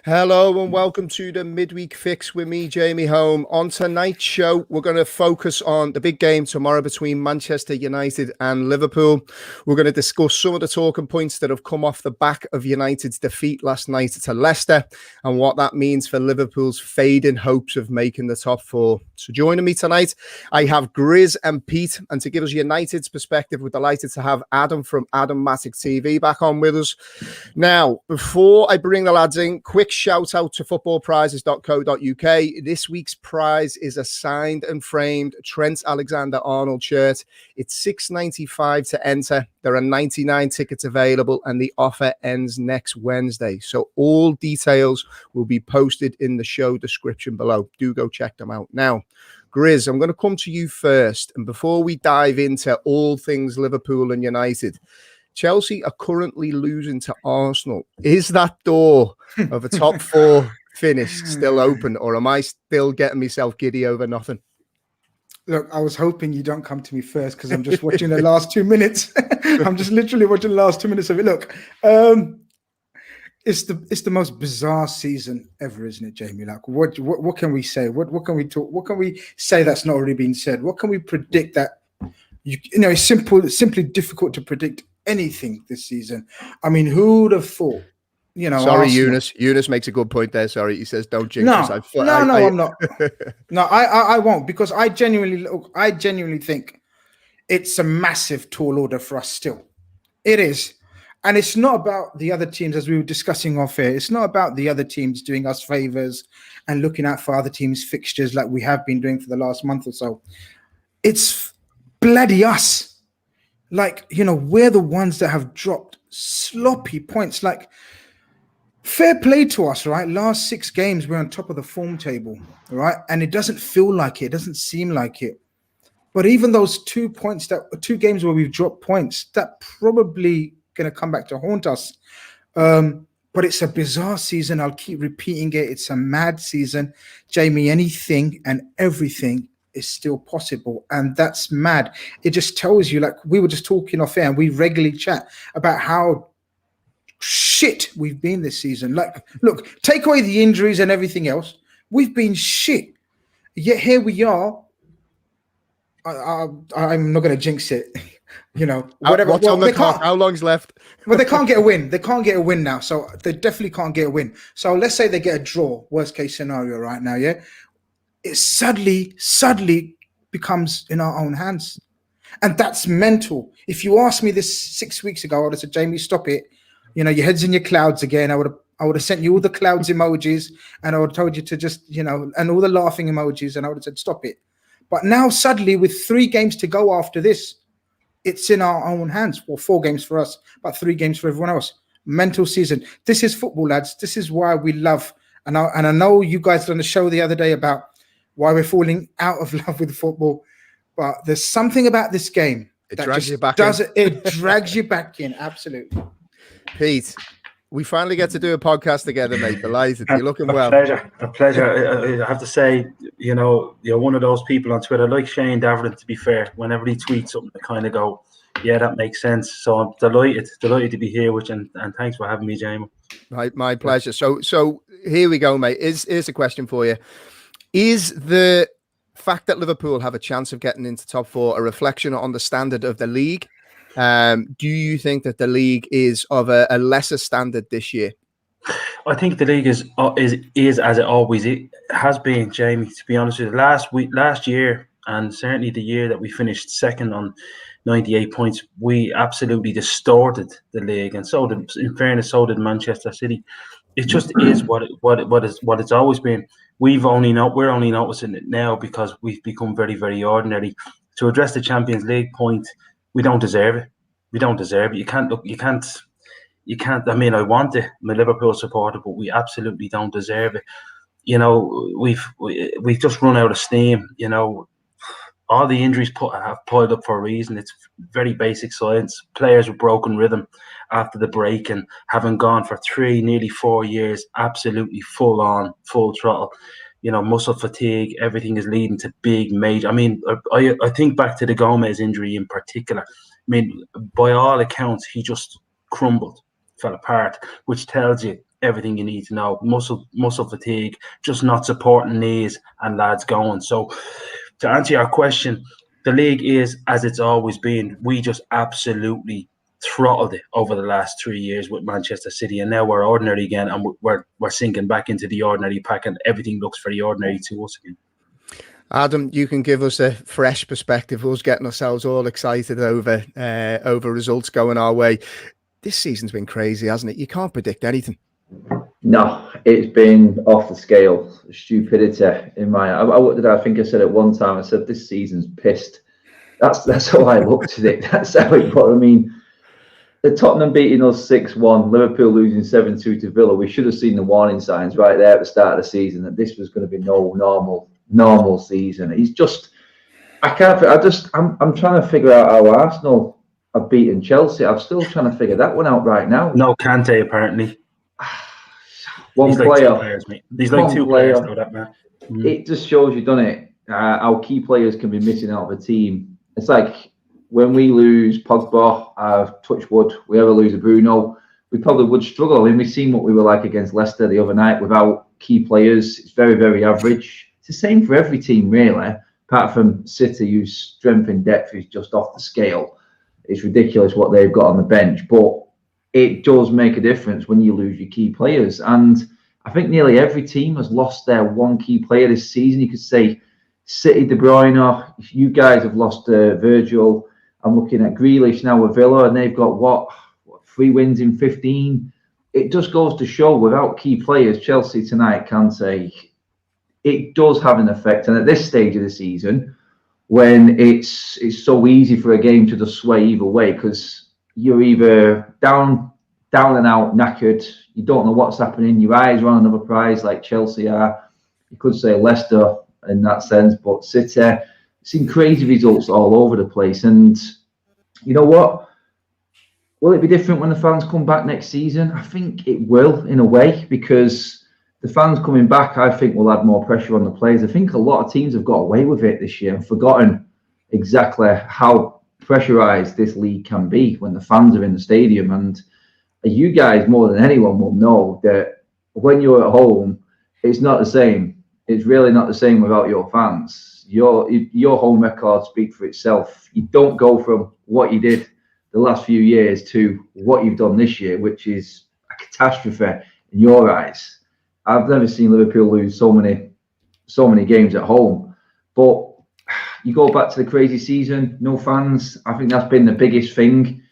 Hello and welcome to the Midweek Fix with me, Jamie Home. On tonight's show, we're going to focus on the big game tomorrow between Manchester United and Liverpool. We're going to discuss some of the talking points that have come off the back of United's defeat last night to Leicester and what that means for Liverpool's fading hopes of making the top four. So joining me tonight, I have Grizz and Pete. And to give us United's perspective, we're delighted to have Adam from Adammatic TV back on with us. Now, before I bring the lads in, quick shout out to footballprizes.co.uk. This week's prize is a signed and framed Trent Alexander-Arnold shirt. It's $6.95 to enter. There are 99 tickets available and the offer ends next Wednesday. So all details will be posted in the show description below. Do go check them out. Now, Grizz, I'm going to come to you first. And before we dive into all things Liverpool and United, Chelsea are currently losing to Arsenal. Is that door of a top four finish still open, or am I still getting myself giddy over nothing? Look, I was hoping you don't come to me first because I'm just watching the last 2 minutes. I'm just literally watching the last 2 minutes of it. Look, it's the most bizarre season ever, isn't it, Jamie? Like, what can we say? What can we talk? What can we say that's not already been said? What can we predict that you know? It's simply difficult to predict anything this season. I mean, who would have thought? You know, sorry, Arsenal. Eunice makes a good point there. Sorry, he says don't jinx us. I'm not. No, I won't, because I genuinely think it's a massive tall order for us still. It is. And it's not about the other teams, as we were discussing off air. It's not about the other teams doing us favors and looking out for other teams' fixtures like we have been doing for the last month or so. It's bloody us. Like, you know, we're the ones that have dropped sloppy points. Like, fair play to us, right? Last 6 games, we're on top of the form table, right? And it doesn't feel like it. It doesn't seem like it. But even those 2 games where we've dropped points, that probably going to come back to haunt us. But it's a bizarre season. I'll keep repeating it. It's a mad season. Jamie, anything and everything is still possible, and that's mad. It just tells you, like we were just talking off air, and we regularly chat about how shit we've been this season. Like, look, take away the injuries and everything else, we've been shit. Yet here we are. I'm not going to jinx it. You know, whatever. What's on the clock? How long's left? Well, they can't get a win. They can't get a win now, so they definitely can't get a win. So let's say they get a draw. Worst case scenario right now, yeah. It suddenly becomes in our own hands. And that's mental. If you asked me this 6 weeks ago, I would have said, Jamie, stop it. You know, your head's in your clouds again. I would have sent you all the clouds emojis, and I would have told you to just, you know, and all the laughing emojis, and I would have said, stop it. But now suddenly, with 3 games to go after this, it's in our own hands. Well, 4 games for us, but 3 games for everyone else. Mental season. This is football, lads. This is why we love. And I know you guys done a show the other day about why we're falling out of love with football, but there's something about this game that drags you back in. It drags you back in, absolutely. Pete, we finally get to do a podcast together, mate. Delighted. You're looking well. A pleasure. I have to say, you know, you're one of those people on Twitter, like Shane Daverin, to be fair. Whenever he tweets something, I kind of go, yeah, that makes sense. So I'm delighted to be here with you, and thanks for having me, Jamie. My pleasure. So here we go, mate. Here's a question for you. Is the fact that Liverpool have a chance of getting into top 4 a reflection on the standard of the league? Do you think that the league is of a lesser standard this year? I think the league is as it always has been, Jamie. To be honest with you, last year, and certainly the year that we finished second on 98 points, we absolutely distorted the league, and so did, in fairness, so did Manchester City. It just is what it's always been. We're only noticing it now because we've become very, very ordinary. To address the Champions League point, we don't deserve it. We don't deserve it. You can't. I mean, I want it. I'm a Liverpool supporter, but we absolutely don't deserve it. You know, we've just run out of steam. You know, all the injuries have piled up for a reason. It's very basic science. Players with broken rhythm after the break and having gone for 3, nearly 4 years, absolutely full on, full throttle. Muscle fatigue, everything is leading to big major. I mean, I think back to the Gomez injury in particular. I mean, by all accounts, he just crumbled, fell apart, which tells you everything you need to know. Muscle fatigue, just not supporting knees and lads going. So to answer your question, the league is as it's always been. We just absolutely throttled it over the last 3 years with Manchester City, and now we're ordinary again, and we're sinking back into the ordinary pack, and everything looks very ordinary to us again. Adam, you can give us a fresh perspective. Us getting ourselves all excited over results going our way. This season's been crazy, hasn't it? You can't predict anything. No, it's been off the scale. Stupidity in my. What did I think I said at one time? I said this season's pissed. That's how I looked at it. That's how it. But I mean, the Tottenham beating us 6-1, Liverpool losing 7-2 to Villa. We should have seen the warning signs right there at the start of the season that this was going to be no normal season. It's just, I'm trying to figure out how Arsenal have beaten Chelsea. I'm still trying to figure that one out right now. No Kante apparently. One He's player. Like 2 players, mate. He's like 2 players, though, that man. It just shows you, doesn't it? How key players can be missing out of a team. It's like when we lose Pogba, touch wood, we ever lose a Bruno, we probably would struggle. I mean, we've seen what we were like against Leicester the other night without key players. It's very, very average. It's the same for every team, really, apart from City, whose strength and depth is just off the scale. It's ridiculous what they've got on the bench, but it does make a difference when you lose your key players. And I think nearly every team has lost their one key player this season. You could say City, De Bruyne, you guys have lost Virgil. I'm looking at Grealish now with Villa, and they've got 3 wins in 15. It just goes to show without key players, Chelsea tonight can say it does have an effect. And at this stage of the season, when it's so easy for a game to just sway either way, because you're either down and out, knackered, you don't know what's happening, your eyes are on another prize like Chelsea are. You could say Leicester in that sense, but City, seen crazy results all over the place. And you know what? Will it be different when the fans come back next season? I think it will, in a way, because the fans coming back, I think, will add more pressure on the players. I think a lot of teams have got away with it this year and forgotten exactly how pressurized this league can be when the fans are in the stadium. And you guys, more than anyone, will know that when you're at home, it's not the same. It's really not the same without your fans. Your home record speaks for itself. You don't go from what you did the last few years to what you've done this year, which is a catastrophe in your eyes. I've never seen Liverpool lose so many games at home. But you go back to the crazy season, no fans. I think that's been the biggest thing.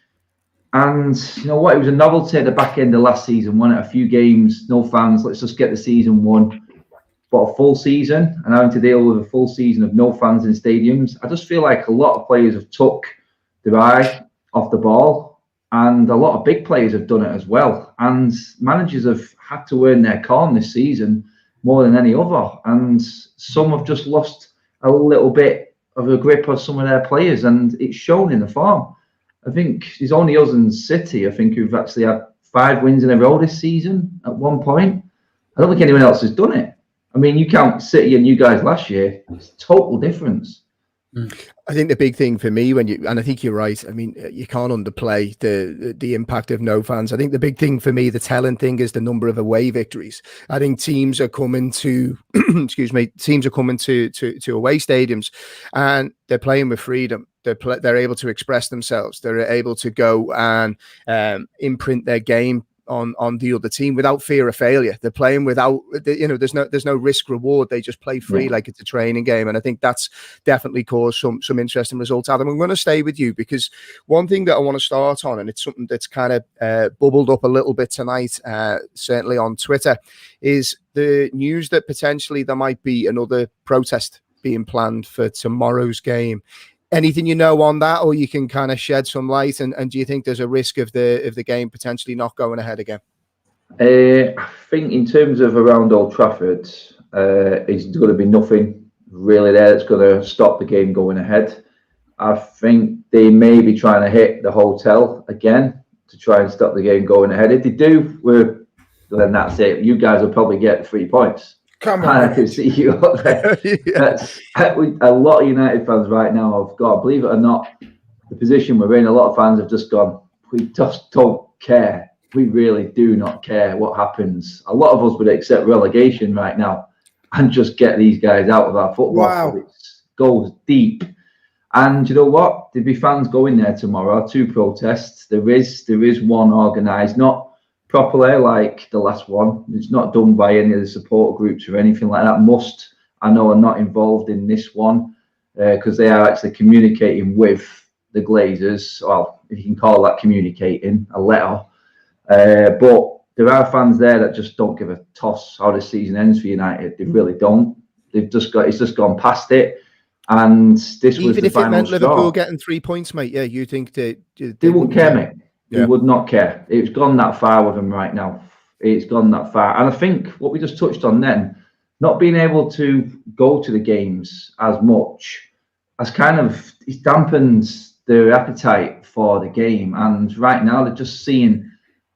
And you know what? It was a novelty at the back end of last season. Won it a few games, no fans. Let's just get the season won. But a full season and having to deal with a full season of no fans in stadiums, I just feel like a lot of players have took their eye off the ball, and a lot of big players have done it as well. And managers have had to earn their calm this season more than any other. And some have just lost a little bit of a grip on some of their players, and it's shown in the form. I think there's only us and City, I think, who've actually had 5 wins in a row this season at one point. I don't think anyone else has done it. I mean, you count City and you guys last year, it's a total difference. I think the big thing for me and I think you're right. I mean, you can't underplay the impact of no fans. I think the big thing for me, the telling thing, is the number of away victories. I think teams are coming to, teams are coming to away stadiums, and they're playing with freedom. They're able to express themselves. They're able to go and imprint their game on the other team without fear of failure. They're playing without, there's no risk reward. They just play free like it's a training game. And I think that's definitely caused some interesting results. Adam, I'm going to stay with you because one thing that I want to start on, and it's something that's kind of bubbled up a little bit tonight, certainly on Twitter, is the news that potentially there might be another protest being planned for tomorrow's game. Anything you know on that, or you can kind of shed some light? And do you think there's a risk of the game potentially not going ahead again? I think in terms of around Old Trafford, it's going to be nothing really there that's going to stop the game going ahead. I think they may be trying to hit the hotel again to try and stop the game going ahead. If they do, then that's it. You guys will probably get 3 points. Come on, I can see you up there. That's a lot of United fans right now have got, believe it or not, the position we're in. A lot of fans have just gone, we just don't care. We really do not care what happens. A lot of us would accept relegation right now and just get these guys out of our football. Wow. It goes deep. And you know what? There'll be fans going there tomorrow to protest. There is one organised, not properly like the last one. It's not done by any of the support groups or anything like that. Must, I know, are not involved in this one because they are actually communicating with the Glazers. Well, if you can call that communicating, a letter. But there are fans there that just don't give a toss how the season ends for United. They really don't. It's just gone past it. And this was the final straw. Even if it meant Liverpool getting 3 points, mate, yeah, you think they wouldn't care, mate. Yeah. They would not care. It's gone that far with them right now. It's gone that far. And I think what we just touched on then, not being able to go to the games as much, has kind of dampened their appetite for the game. And right now they're just seeing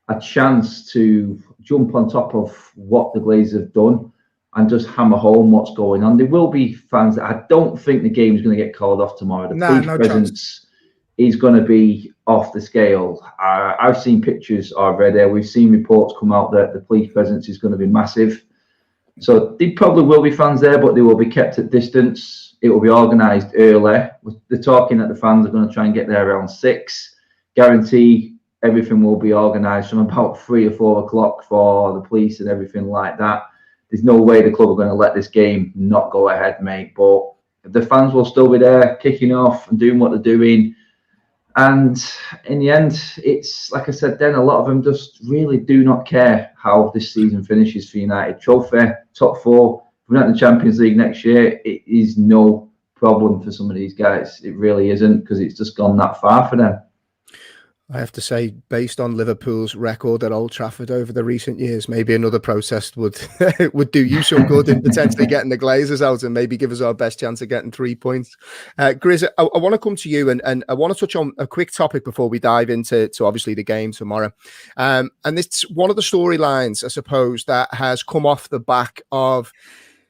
a chance to jump on top of what the Glazers have done and just hammer home what's going on. There will be fans that I don't think the game is going to get called off tomorrow. The police presence is going to be off the scale. I've seen pictures already. We've seen reports come out that the police presence is going to be massive. So there probably will be fans there, but they will be kept at distance. It will be organised early. They're talking that the fans are going to try and get there around 6. Guarantee everything will be organised from about 3 or 4 o'clock for the police and everything like that. There's no way the club are going to let this game not go ahead, mate. But the fans will still be there, kicking off and doing what they're doing. And in the end, it's like I said then, a lot of them just really do not care how this season finishes for United. Trophy, top 4, if we're not in the Champions League next year, it is no problem for some of these guys. It really isn't, because it's just gone that far for them. I have to say, based on Liverpool's record at Old Trafford over the recent years, maybe another protest would would do you some good in potentially getting the Glazers out and maybe give us our best chance of getting 3 points. Grizz, I want to come to you and I want to touch on a quick topic before we dive into obviously the game tomorrow. And it's one of the storylines, I suppose, that has come off the back of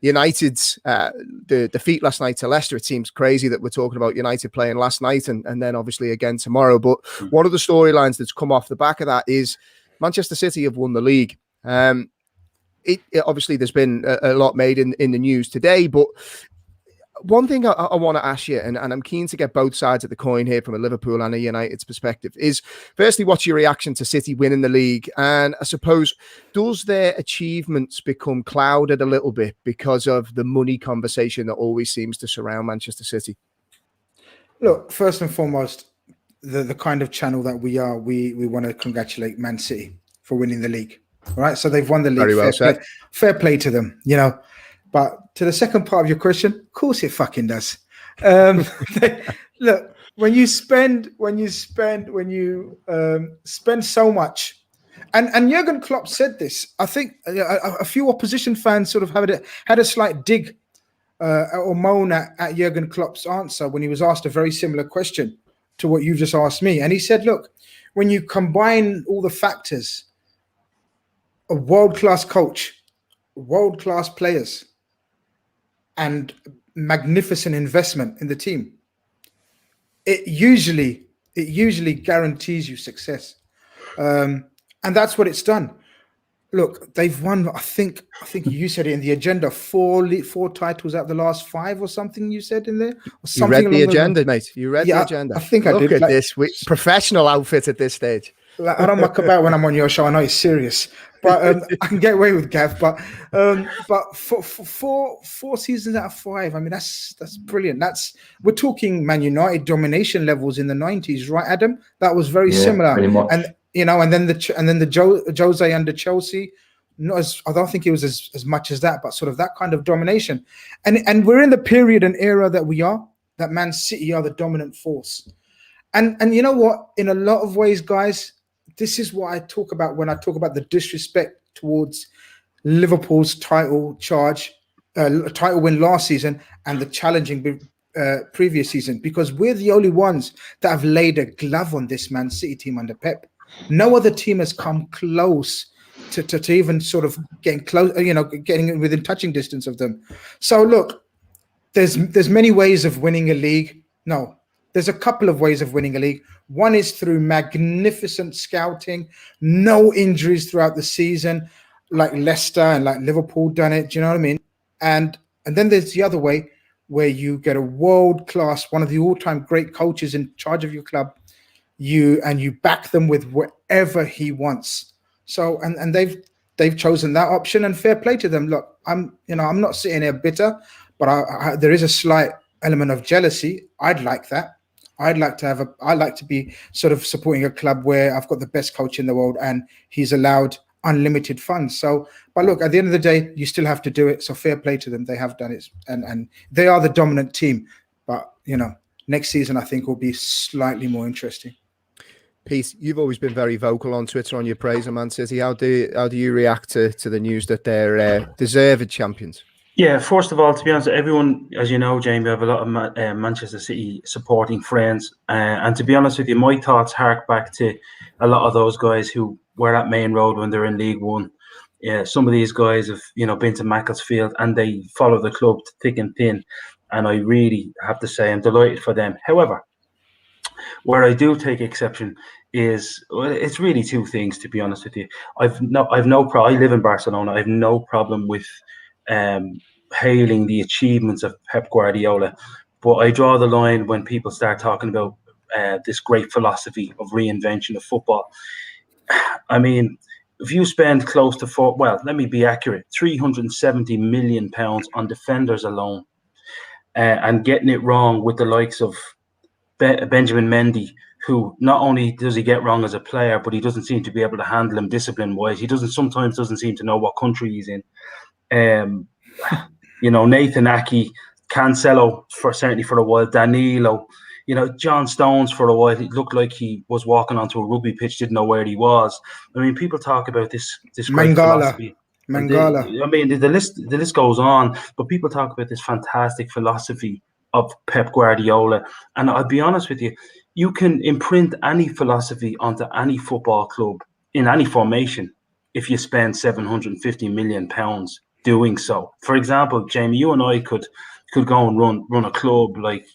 United's the defeat last night to Leicester. It seems crazy that we're talking about United playing last night and then obviously again tomorrow. But one of the storylines that's come off the back of that is Manchester City have won the league. It obviously there's been a lot made in the news today, but one thing I want to ask you, and I'm keen to get both sides of the coin here from a Liverpool and a United's perspective, is firstly, what's your reaction to City winning the league? And I suppose, does their achievements become clouded a little bit because of the money conversation that always seems to surround Manchester City? Look, first and foremost, the kind of channel that we are, we want to congratulate Man City for winning the league. All right, so they've won the league. Very well said. Fair play to them, you know. But to the second part of your question, of course it fucking does. Look, when you spend so much, and Jurgen Klopp said this. I think a few opposition fans sort of had a slight dig or moan at Jurgen Klopp's answer when he was asked a very similar question to what you've just asked me. And he said, look, when you combine all the factors, a world-class coach, world-class players, and magnificent investment in the team, it usually guarantees you success, and that's what it's done. Look, they've won. I think you said it in the agenda. 4 titles out of the last 5 or something. You said in there. Or something. You read the agenda, mate. You read the agenda. I think I did. Look at this professional outfit at this stage. Like, I don't muck about when I'm on your show. I know it's serious, but I can get away with Gav. But for 4 seasons out of 5, I mean that's brilliant. We're talking Man United domination levels in the 90s, right, Adam? That was very similar. Pretty much. And you know, and then the Jose under Chelsea. I don't think it was as much as that, but sort of that kind of domination. And we're in the period and era that we are, that Man City are the dominant force. And you know what? In a lot of ways, guys, this is what I talk about when I talk about the disrespect towards Liverpool's title charge title win last season and the challenging previous season, because we're the only ones that have laid a glove on this Man City team under Pep. No other team has come close to even sort of getting close, getting within touching distance of them. So look, there's many ways of winning a league. No, there's a couple of ways of winning a league. One is through magnificent scouting, no injuries throughout the season, like Leicester and like Liverpool done it. Do you know what I mean? And then there's the other way, where you get a world-class, one of the all-time great coaches in charge of your club, you back them with whatever he wants. So and they've chosen that option, and fair play to them. Look, I'm not sitting here bitter, but there is a slight element of jealousy. I'd like that. I'd like to be sort of supporting a club where I've got the best coach in the world and he's allowed unlimited funds. So, but look, at the end of the day, you still have to do it. So fair play to them. They have done it, and they are the dominant team. But next season I think will be slightly more interesting. Pete, you've always been very vocal on Twitter on your praise of Man City. How do you react to the news that they're deserved champions? Yeah, first of all, to be honest, everyone, as you know, Jamie, I have a lot of Manchester City supporting friends. And to be honest with you, my thoughts hark back to a lot of those guys who were at Main Road when they're in League One. Yeah, some of these guys have, been to Macclesfield and they follow the club thick and thin. And I really have to say I'm delighted for them. However, where I do take exception is, it's really two things, to be honest with you. I live in Barcelona. I have no problem with hailing the achievements of Pep Guardiola, but I draw the line when people start talking about this great philosophy of reinvention of football. I mean, if you spend close to let me be accurate, £370 million on defenders alone, and getting it wrong with the likes of Benjamin Mendy, who not only does he get wrong as a player, but he doesn't seem to be able to handle him discipline-wise. He sometimes doesn't seem to know what country he's in. Nathan Ake, Cancelo certainly for a while, Danilo, John Stones for a while. It looked like he was walking onto a rugby pitch, didn't know where he was. I mean, people talk about this great philosophy. Mangala. The list goes on, but people talk about this fantastic philosophy of Pep Guardiola. And I'll be honest with you, you can imprint any philosophy onto any football club in any formation if you spend £750 million doing so. For example, Jamie, you and I could go and run a club like,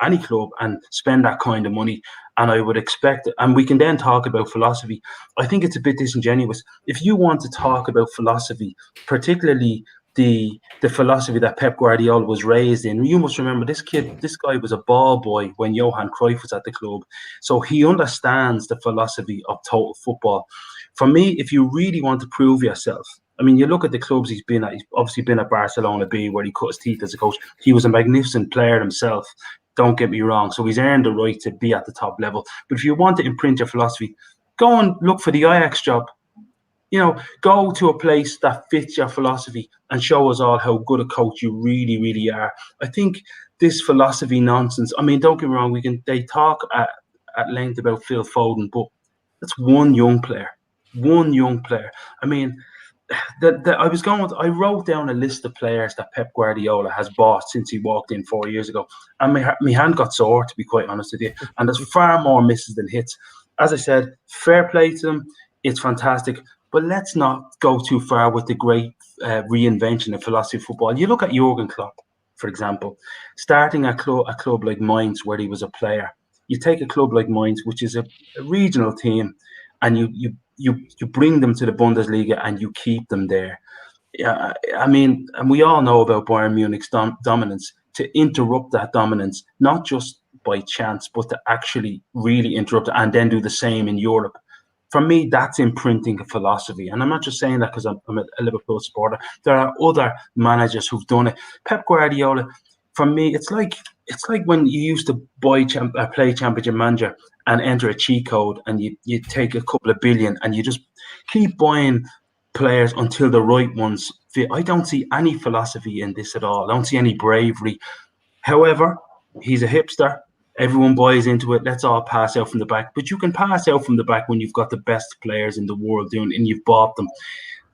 any club, and spend that kind of money. And I would expect, and we can then talk about philosophy. I think it's a bit disingenuous. If you want to talk about philosophy, particularly the philosophy that Pep Guardiola was raised in, you must remember this guy was a ball boy when Johan Cruyff was at the club. So he understands the philosophy of total football. For me, if you really want to prove yourself, I mean, you look at the clubs he's been at. He's obviously been at Barcelona B, where he cut his teeth as a coach. He was a magnificent player himself. Don't get me wrong. So he's earned the right to be at the top level. But if you want to imprint your philosophy, go and look for the Ajax job. Go to a place that fits your philosophy and show us all how good a coach you really, really are. I think this philosophy nonsense, I mean, don't get me wrong, they talk at length about Phil Foden, but that's one young player. I mean, I wrote down a list of players that Pep Guardiola has bought since he walked in 4 years ago, and my hand got sore, to be quite honest with you. And there's far more misses than hits. As I said, fair play to them. It's fantastic. But let's not go too far with the great reinvention of philosophy of football. You look at Jurgen Klopp, for example, starting a club like Mainz, where he was a player. You take a club like Mainz, which is a regional team, and you bring them to the Bundesliga and you keep them there. Yeah, I mean, and we all know about Bayern Munich's dominance. To interrupt that dominance, not just by chance, but to actually really interrupt it and then do the same in Europe. For me, that's imprinting a philosophy. And I'm not just saying that because I'm a Liverpool supporter. There are other managers who've done it. Pep Guardiola, for me, it's like when you used to play Championship Manager and enter a cheat code, and you take a couple of billion and you just keep buying players until the right ones fit. I don't see any philosophy in this at all. I don't see any bravery. However, he's a hipster. Everyone buys into it. Let's all pass out from the back. But you can pass out from the back when you've got the best players in the world doing, and you've bought them.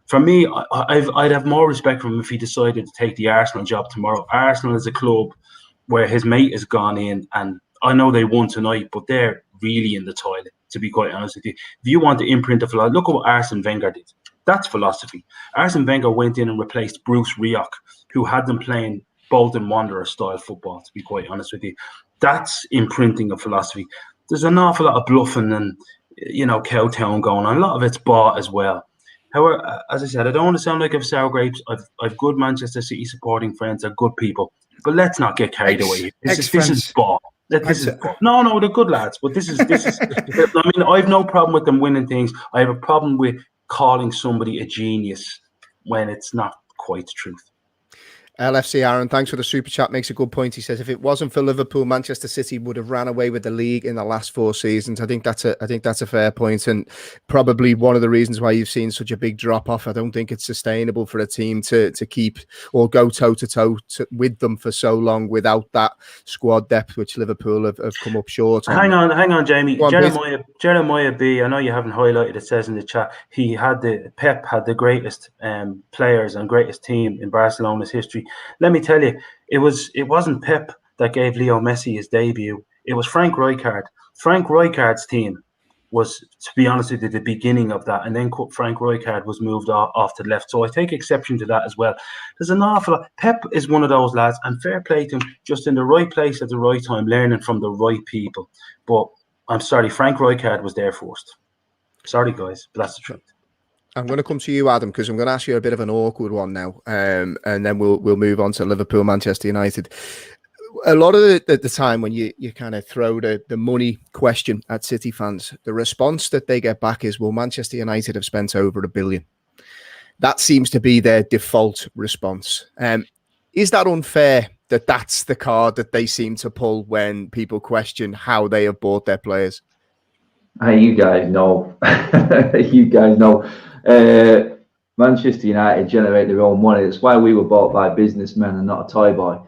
For me, I'd have more respect for him if he decided to take the Arsenal job tomorrow. Arsenal is a club where his mate has gone in, and I know they won tonight, but they're really in the toilet, to be quite honest with you. If you want to imprint a philosophy, look at what Arsene Wenger did. That's philosophy. Arsene Wenger went in and replaced Bruce Rioch, who had them playing Bolton Wanderers style football, to be quite honest with you. That's imprinting a philosophy. There's an awful lot of bluffing and, kowtown going on. A lot of it's bought as well. However, as I said, I don't want to sound like I've sour grapes. I've good Manchester City supporting friends. They're good people. But let's not get carried away. This is bought. No, they're good lads. But this is. I mean, I have no problem with them winning things. I have a problem with calling somebody a genius when it's not quite the truth. LFC Aaron, thanks for the super chat. Makes a good point. He says if it wasn't for Liverpool, Manchester City would have ran away with the league in the last 4 seasons. I think that's a fair point, and probably one of the reasons why you've seen such a big drop off. I don't think it's sustainable for a team to keep or go toe to toe with them for so long without that squad depth, which Liverpool have come up short on. Hang on, Jamie. Jeremiah B. I know you haven't highlighted. It says in the chat Pep had the greatest players and greatest team in Barcelona's history. Let me tell you, it wasn't Pep that gave Leo Messi his debut. It was Frank Rijkaard. Frank Rijkaard's team was, to be honest with you, the beginning of that. And then Frank Rijkaard was moved off to the left. So I take exception to that as well. There's an awful lot. Pep is one of those lads, and fair play to him, just in the right place at the right time, learning from the right people. But I'm sorry, Frank Rijkaard was there first. Sorry, guys, but that's the truth. I'm going to come to you, Adam, because I'm going to ask you a bit of an awkward one now, and then we'll move on to Liverpool, Manchester United. A lot of the time when you kind of throw the money question at City fans, the response that they get back is, well, Manchester United have spent over $1 billion. That seems to be their default response. Is that unfair that that's the card that they seem to pull when people question how they have bought their players? Hey, you guys know. Manchester United generate their own money. That's why we were bought by businessmen and not a toy boy.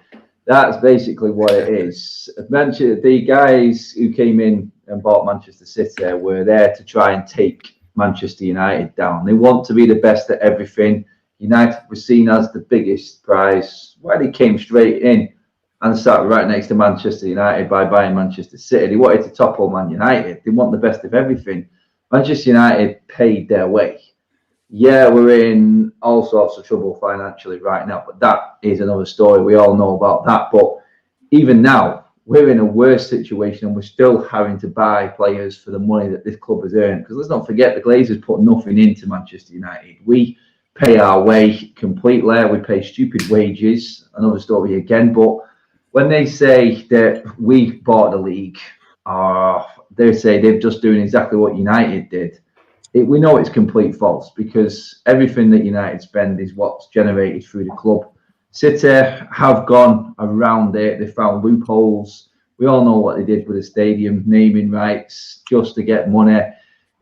That's basically what it is. The guys who came in and bought Manchester City were there to try and take Manchester United down. They want to be the best at everything. United was seen as the biggest prize. Why they came straight in and sat right next to Manchester United by buying Manchester City. They wanted to topple Man United. They want the best of everything. Manchester United paid their way. Yeah, we're in all sorts of trouble financially right now, but that is another story. We all know about that. But even now, we're in a worse situation and we're still having to buy players for the money that this club has earned. Because let's not forget, the Glazers put nothing into Manchester United. We pay our way completely. We pay stupid wages. Another story again. But when they say that we bought the league, they say they're just doing exactly what United did. We know it's complete false, because everything that United spend is what's generated through the club. City have gone around it. They found loopholes. We all know what they did with the stadium, naming rights, just to get money.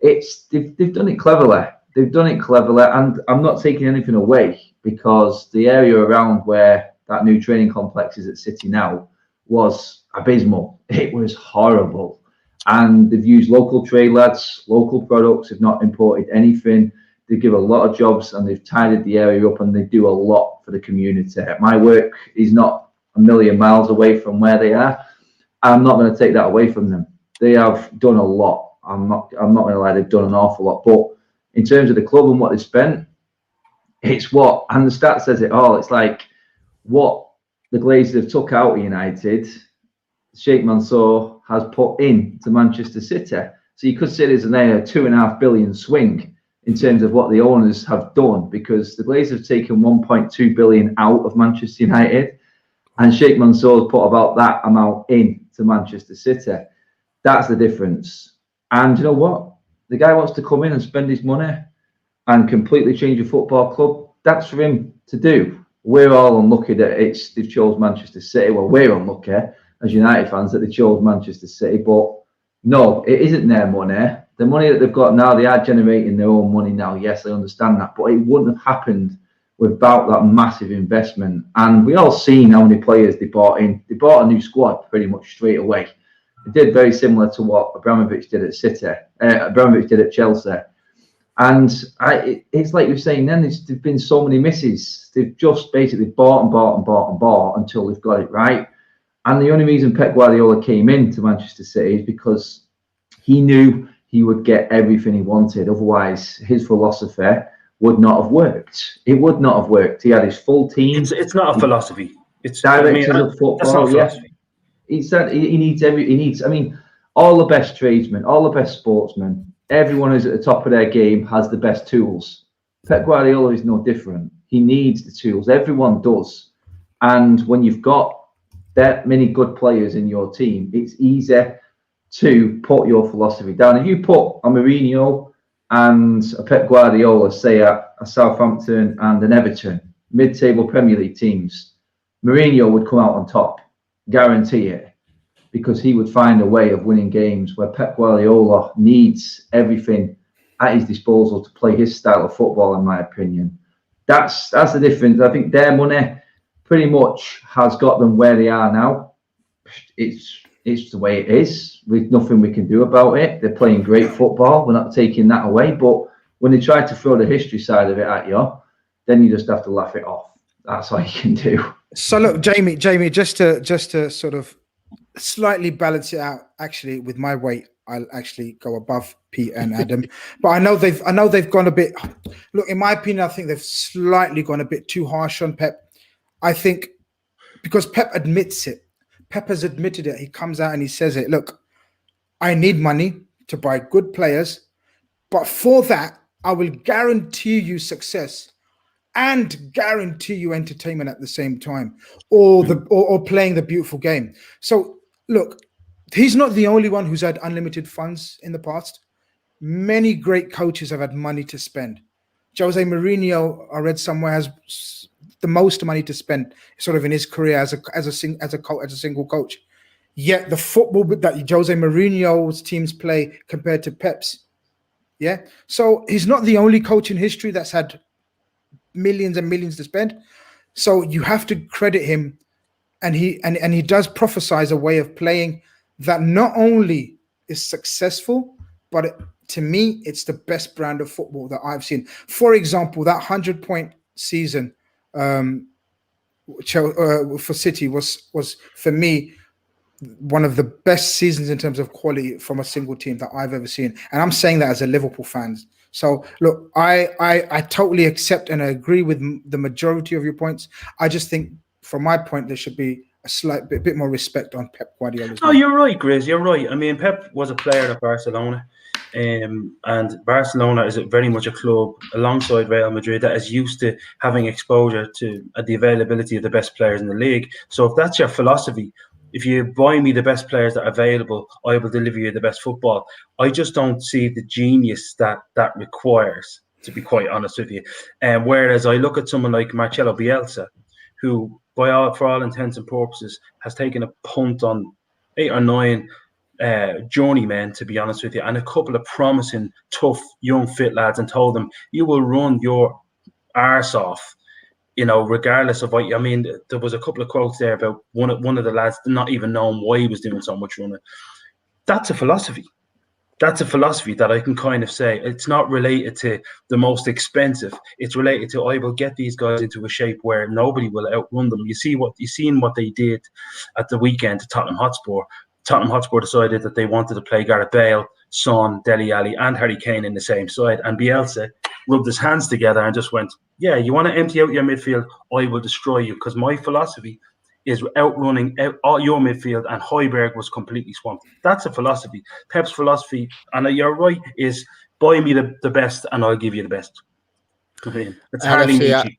They've done it cleverly. And I'm not taking anything away, because the area around where that new training complex is at City now was abysmal. It was horrible. And they've used local trade lads, local products, they've not imported anything. They give a lot of jobs and they've tidied the area up, and they do a lot for the community. My work is not a million miles away from where they are. I'm not going to take that away from them. They have done a lot. I'm not going to lie, they've done an awful lot. But in terms of the club and what they spent, it's what, and the stat says it all, it's like what the Glazers have took out of United, Sheikh Mansour has put in to Manchester City. So you could say there's a $2.5 billion swing in terms of what the owners have done, because the Glazers have taken $1.2 billion out of Manchester United, and Sheikh Mansour has put about that amount in to Manchester City. That's the difference. And you know what? The guy wants to come in and spend his money and completely change a football club. That's for him to do. We're all unlucky that they've chose Manchester City. Well, we're unlucky as United fans that they chose Manchester City, but no, it isn't their money. The money that they've got now, they are generating their own money now. Yes, I understand that, but it wouldn't have happened without that massive investment. And we all seen how many players they bought in. They bought a new squad pretty much straight away. They did very similar to what Abramovich did at City, Abramovich did at Chelsea. And it's like you're saying then, there's been so many misses. They've just basically bought and bought and bought and bought until they've got it right. And the only reason Pep Guardiola came into Manchester City is because he knew he would get everything he wanted. Otherwise, his philosophy would not have worked. It would not have worked. He had his full team. It's not a philosophy. It's directors of football. That's not philosophy. He said he needs I mean, all the best tradesmen, all the best sportsmen, everyone who's at the top of their game has the best tools. Pep Guardiola is no different. He needs the tools. Everyone does. And when you've got that many good players in your team, it's easy to put your philosophy down. If you put a Mourinho and a Pep Guardiola, say a Southampton and an Everton, mid-table Premier League teams, Mourinho would come out on top, guarantee it, because he would find a way of winning games, where Pep Guardiola needs everything at his disposal to play his style of football, in my opinion. That's the difference. I think their money pretty much has got them where they are now. It's the way it is. With nothing we can do about it. They're playing great football. We're not taking that away. But when they try to throw the history side of it at you, then you just have to laugh it off. That's all you can do. So look, Jamie, just to sort of slightly balance it out, actually, with my weight, I'll actually go above Pete and Adam. But I know they've gone a bit. Look, in my opinion, I think they've slightly gone a bit too harsh on Pep. I think because Pep admits it. Pep has admitted it. He comes out and he says it. Look, I need money to buy good players, but for that, I will guarantee you success and guarantee you entertainment at the same time, or playing the beautiful game. So look, he's not the only one who's had unlimited funds in the past. Many great coaches have had money to spend. Jose Mourinho, I read somewhere, has the most money to spend sort of in his career as a single coach. Yet the football that Jose Mourinho's teams play compared to Pep's, yeah. So he's not the only coach in history that's had millions and millions to spend. So you have to credit him, and he does prophesize a way of playing that not only is successful, but to me, it's the best brand of football that I've seen. For example, that 100-point season for City was for me one of the best seasons in terms of quality from a single team that I've ever seen. And I'm saying that as a Liverpool fan. So look, I totally accept and I agree with the majority of your points. I just think, from my point, there should be a slight bit more respect on Pep Guardiola. Oh, you're right, Grizz. You're right. I mean, Pep was a player at Barcelona. And Barcelona is very much a club alongside Real Madrid that is used to having exposure to the availability of the best players in the league. So if that's your philosophy, if you buy me the best players that are available, I will deliver you the best football. I just don't see the genius that requires, to be quite honest with you. Whereas I look at someone like Marcelo Bielsa, who, for all intents and purposes, has taken a punt on 8 or 9 journeymen, to be honest with you, and a couple of promising, tough, young, fit lads, and told them, you will run your arse off, regardless of what. I mean, there was a couple of quotes there about one of the lads not even knowing why he was doing so much running. That's a philosophy. That's a philosophy that I can kind of say it's not related to the most expensive. It's related to, I will get these guys into a shape where nobody will outrun them. You seen what they did at the weekend to Tottenham Hotspur. Tottenham Hotspur decided that they wanted to play Gareth Bale, Son, Dele Alli, and Harry Kane in the same side. And Bielsa rubbed his hands together and just went, yeah, you want to empty out your midfield? I will destroy you, because my philosophy is outrunning all your midfield, and Højbjerg was completely swamped. That's a philosophy. Pep's philosophy, and you're right, is buy me the best and I'll give you the best. It's hardly Nietzsche.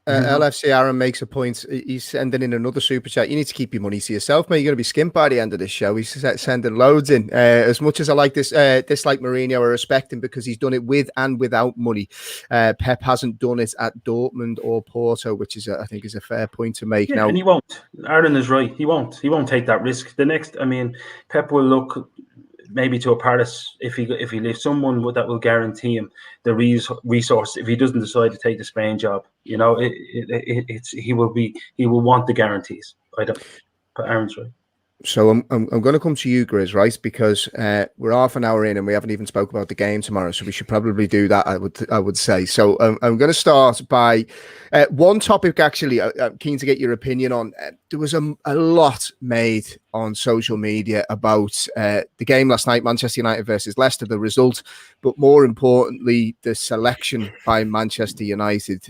LFC Aaron makes a point. He's sending in another super chat. You need to keep your money to yourself, mate. You're going to be skint by the end of this show. He's sending loads in. As much as I like dislike Mourinho, I respect him because he's done it with and without money. Pep hasn't done it at Dortmund or Porto, which is, I think, is a fair point to make. Now, and he won't. Aaron is right. He won't take that risk. Pep will look maybe to a Paris if he leaves someone that will guarantee him the resource if he doesn't decide to take the Spain job. He will want the guarantees. But Aaron's right. So I'm going to come to you, Grizz, right? Because we're half an hour in and we haven't even spoke about the game tomorrow. So we should probably do that, I would say. So I'm going to start by one topic, actually, I'm keen to get your opinion on. There was a lot made on social media about the game last night, Manchester United versus Leicester, the result, but more importantly, the selection by Manchester United.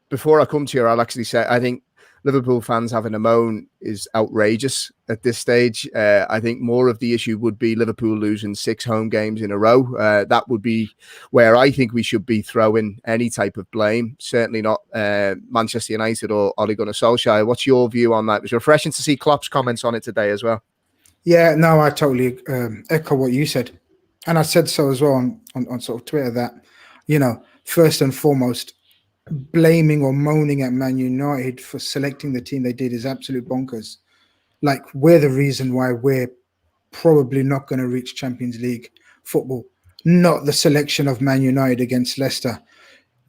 Before I come to you, I'll actually say, I think Liverpool fans having a moan is outrageous at this stage. I think more of the issue would be Liverpool losing 6 home games in a row. That would be where I think we should be throwing any type of blame. Certainly not Manchester United or Ole Gunnar Solskjaer. What's your view on that? It was refreshing to see Klopp's comments on it today as well. Yeah, no, I totally echo what you said. And I said so as well on sort of Twitter that, first and foremost, blaming or moaning at Man United for selecting the team they did is absolute bonkers. Like, we're the reason why we're probably not going to reach Champions League football, not the selection of Man United against Leicester.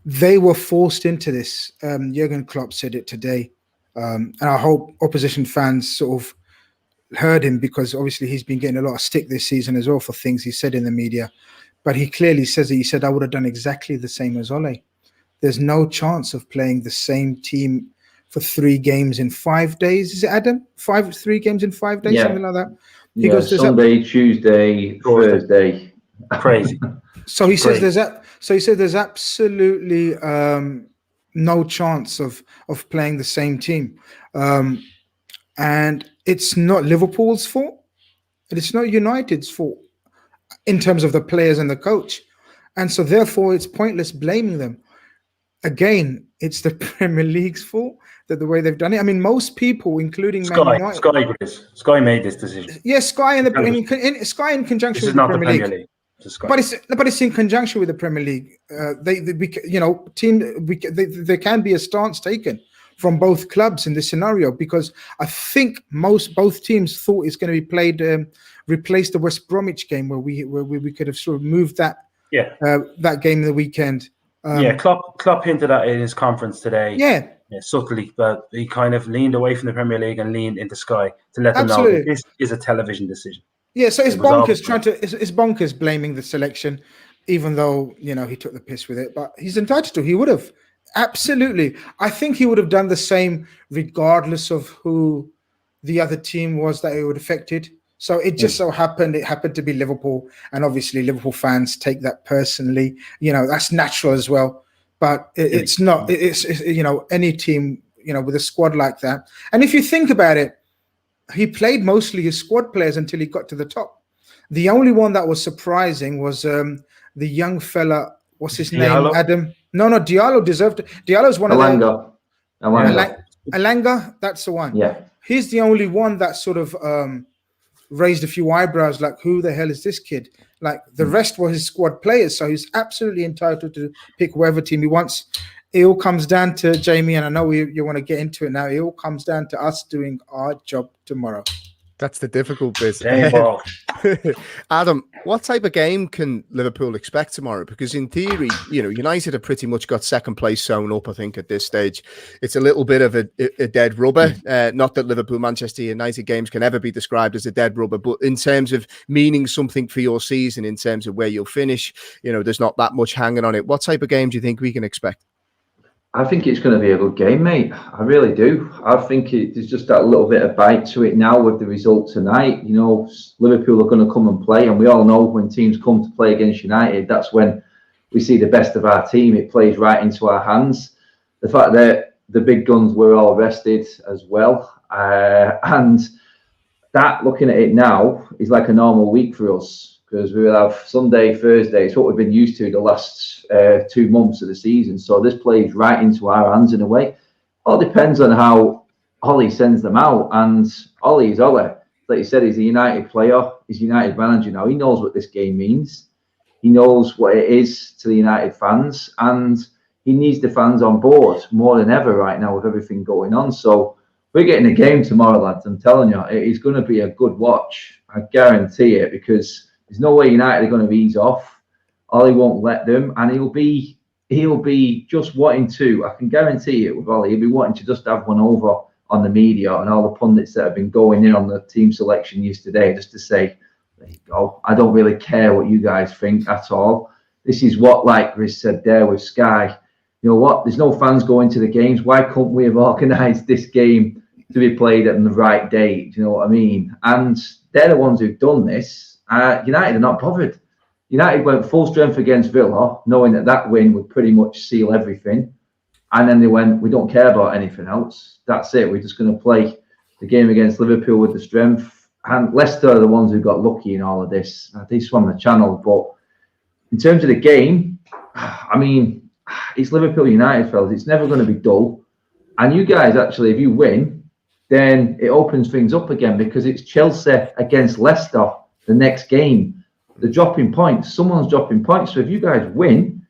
They were forced into this. Jurgen Klopp said it today. And I hope opposition fans sort of heard him, because obviously he's been getting a lot of stick this season as well for things he said in the media. But he clearly says that he said, I would have done exactly the same as Ole. There's no chance of playing the same team for 3 games in 5 days. Is it, Adam? 3 games in 5 days, something like that. He goes, Sunday, Tuesday, Thursday. Crazy. So he says there's absolutely no chance of playing the same team, and it's not Liverpool's fault, and it's not United's fault in terms of the players and the coach, and so therefore it's pointless blaming them. Again, it's the Premier League's fault that the way they've done it. I mean, most people, including Sky made this decision. Yeah, Sky Sky in conjunction with the Premier League. But it's in conjunction with the Premier League. There can be a stance taken from both clubs in this scenario, because I think both teams thought it's going to be played, replace the West Bromwich game where we could have sort of moved that game in the weekend. Klopp hinted at it in his conference today. Yeah, subtly, but he kind of leaned away from the Premier League and leaned into Sky to let them know that this is a television decision. Yeah, so it's bonkers blaming the selection, even though he took the piss with it. But he's entitled to. He would have absolutely. I think he would have done the same regardless of who the other team was that it would have affected. So it just so happened to be Liverpool, and obviously Liverpool fans take that personally. That's natural as well. But it's not. It's any team with a squad like that. And if you think about it, he played mostly his squad players until he got to the top. The only one that was surprising was the young fella. What's his name? Adam? No, Diallo deserved it. Diallo's one of them. Alanga, that's the one. Yeah, he's the only one that sort of raised a few eyebrows, like, who the hell is this kid? Like, the rest were his squad players, so he's absolutely entitled to pick whatever team he wants. It all comes down to, Jamie, and I know you want to get into it now, it all comes down to us doing our job tomorrow. That's the difficult bit. Adam, what type of game can Liverpool expect tomorrow? Because in theory, United have pretty much got second place sewn up, I think, at this stage. It's a little bit of a dead rubber. Not that Liverpool-Manchester United games can ever be described as a dead rubber, but in terms of meaning something for your season, in terms of where you'll finish, there's not that much hanging on it. What type of game do you think we can expect? I think it's going to be a good game, mate. I really do. I think there's just that little bit of bite to it now with the result tonight. Liverpool are going to come and play, and we all know when teams come to play against United, that's when we see the best of our team. It plays right into our hands. The fact that the big guns were all rested as well, and that, looking at it now, is like a normal week for us, because we will have Sunday, Thursday. It's what we've been used to the last 2 months of the season. So this plays right into our hands in a way. All depends on how Ole sends them out. And Ole is Ole. Like you said, he's a United player. He's a United manager now. He knows what this game means. He knows what it is to the United fans. And he needs the fans on board more than ever right now with everything going on. So we're getting a game tomorrow, lads. I'm telling you, it is going to be a good watch. I guarantee it, because there's no way United are going to ease off. Ole won't let them, and he'll be just wanting to. I can guarantee it with Ole. He'll be wanting to just have one over on the media and all the pundits that have been going in on the team selection yesterday, just to say, there you go, I don't really care what you guys think at all. This is what, like Grizz said there with Sky, you know what, there's no fans going to the games. Why couldn't we have organised this game to be played on the right date? Do you know what I mean? And they're the ones who've done this. United are not bothered. United went full strength against Villa, knowing that that win would pretty much seal everything. And then they went, we don't care about anything else. That's it. We're just going to play the game against Liverpool with the strength. And Leicester are the ones who got lucky in all of this. They swam the channel. But in terms of the game, I mean, it's Liverpool United, fellas. It's never going to be dull. And you guys, actually, if you win, then it opens things up again, because it's Chelsea against Leicester the next game. They're dropping points. Someone's dropping points. So if you guys win,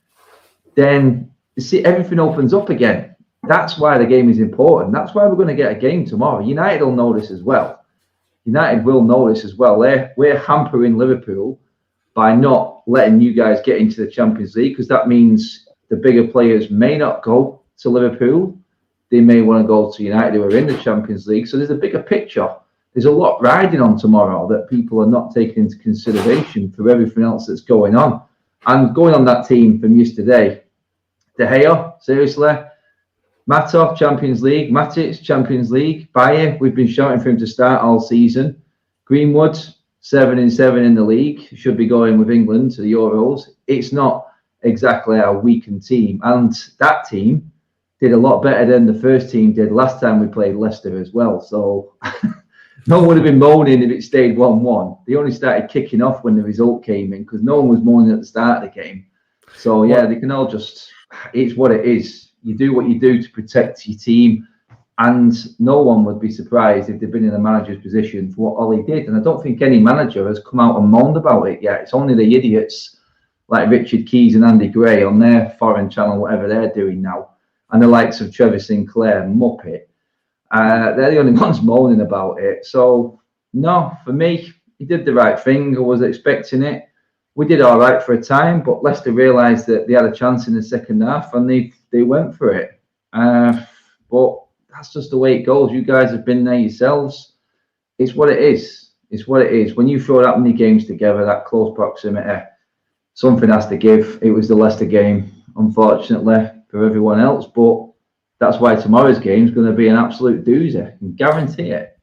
then you see, everything opens up again. That's why the game is important. That's why we're going to get a game tomorrow. United will know this as well. United will know this as well. We're hampering Liverpool by not letting you guys get into the Champions League, because that means the bigger players may not go to Liverpool. They may want to go to United, who are in the Champions League. So there's a bigger picture. There's a lot riding on tomorrow that people are not taking into consideration for everything else that's going on. And going on that team from yesterday, De Gea, seriously. Mata, Champions League. Matic, Champions League. Bayer, we've been shouting for him to start all season. Greenwood, 7-7 in the league. Should be going with England to the Euros. It's not exactly our weakened team. And that team did a lot better than the first team did last time we played Leicester as well. So no one would have been moaning if it stayed 1-1. They only started kicking off when the result came in, because no one was moaning at the start of the game. So, yeah, they can all just... It's what it is. You do what you do to protect your team, and no one would be surprised if they've been in a manager's position for what Ollie did. And I don't think any manager has come out and moaned about it yet. It's only the idiots like Richard Keys and Andy Gray on their foreign channel, whatever they're doing now, and the likes of Trevor Sinclair, Muppet. They're the only ones moaning about it. So, no, for me, he did the right thing. I was expecting it. We did all right for a time, but Leicester realised that they had a chance in the second half, and they went for it. But that's just the way it goes. You guys have been there yourselves. It's what it is. It's what it is. When you throw that many games together, that close proximity, something has to give. It was the Leicester game, unfortunately, for everyone else. But that's why tomorrow's game is going to be an absolute doozy. I can guarantee it.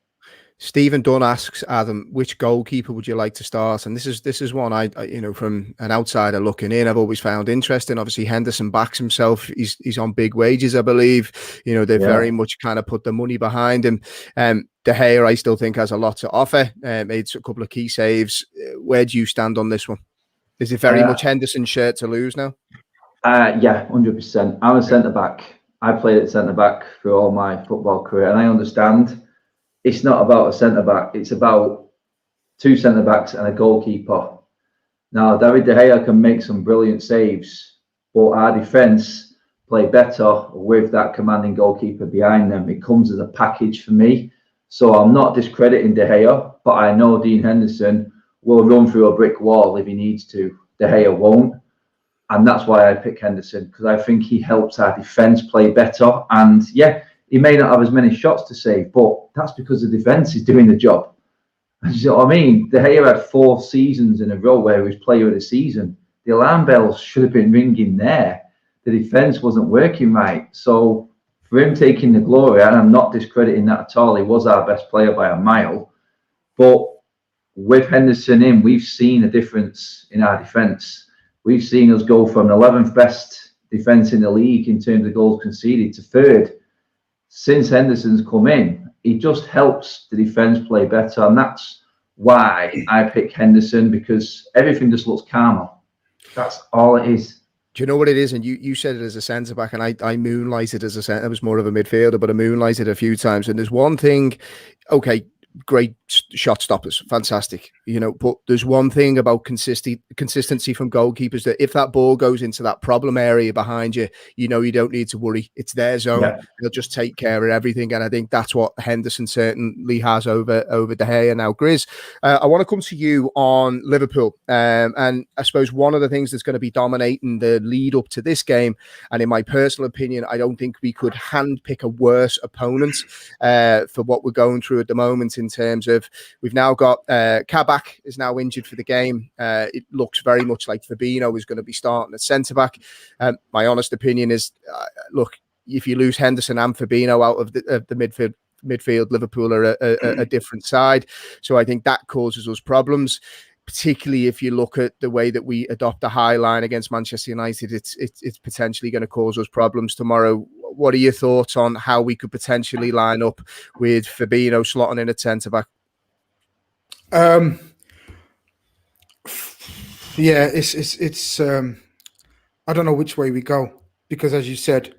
Stephen Dunn asks Adam, which goalkeeper would you like to start? And this is one I from an outsider looking in, I've always found interesting. Obviously, Henderson backs himself. He's on big wages, I believe. They've very much kind of put the money behind him. De Gea, I still think, has a lot to offer. Made a couple of key saves. Where do you stand on this one? Is it very much Henderson's shirt to lose now? Yeah, 100%. I'm a centre back. I played at centre back for all my football career, and I understand. It's not about a centre-back. It's about two centre-backs and a goalkeeper. Now, David De Gea can make some brilliant saves, but our defence play better with that commanding goalkeeper behind them. It comes as a package for me. So I'm not discrediting De Gea, but I know Dean Henderson will run through a brick wall if he needs to. De Gea won't. And that's why I pick Henderson, because I think he helps our defence play better. And, yeah, he may not have as many shots to save, but that's because the defence is doing the job. You know what I mean? De Gea had 4 seasons in a row where he was player of the season. The alarm bells should have been ringing there. The defence wasn't working right. So for him taking the glory, and I'm not discrediting that at all, he was our best player by a mile. But with Henderson in, we've seen a difference in our defence. We've seen us go from 11th best defence in the league in terms of goals conceded to 3rd. Since Henderson's come in, he just helps the defence play better. And that's why I pick Henderson, because everything just looks calmer. That's all it is. Do you know what it is? And you said it as a centre-back, and I moonlighted as a centre. I was more of a midfielder, but I moonlighted a few times. And there's one thing, okay, great shot stoppers, fantastic, but there's one thing about consistency from goalkeepers, that if that ball goes into that problem area behind you, you don't need to worry. It's their zone. Yeah. They'll just take care of everything. And I think that's what Henderson certainly has over De Gea. Now, Grizz, I want to come to you on Liverpool. And I suppose one of the things that's going to be dominating the lead up to this game, and in my personal opinion, I don't think we could handpick a worse opponent for what we're going through at the moment, in terms of, we've now got Kabak is now injured for the game. It looks very much like Fabinho is going to be starting at centre-back. My honest opinion is, look, if you lose Henderson and Fabinho out of the midfield, Liverpool are a different side. So I think that causes us problems, particularly if you look at the way that we adopt a high line against Manchester United. It's potentially going to cause us problems tomorrow. What are your thoughts on how we could potentially line up with Fabinho slotting in at centre-back? Yeah, it's I don't know which way we go, because as you said,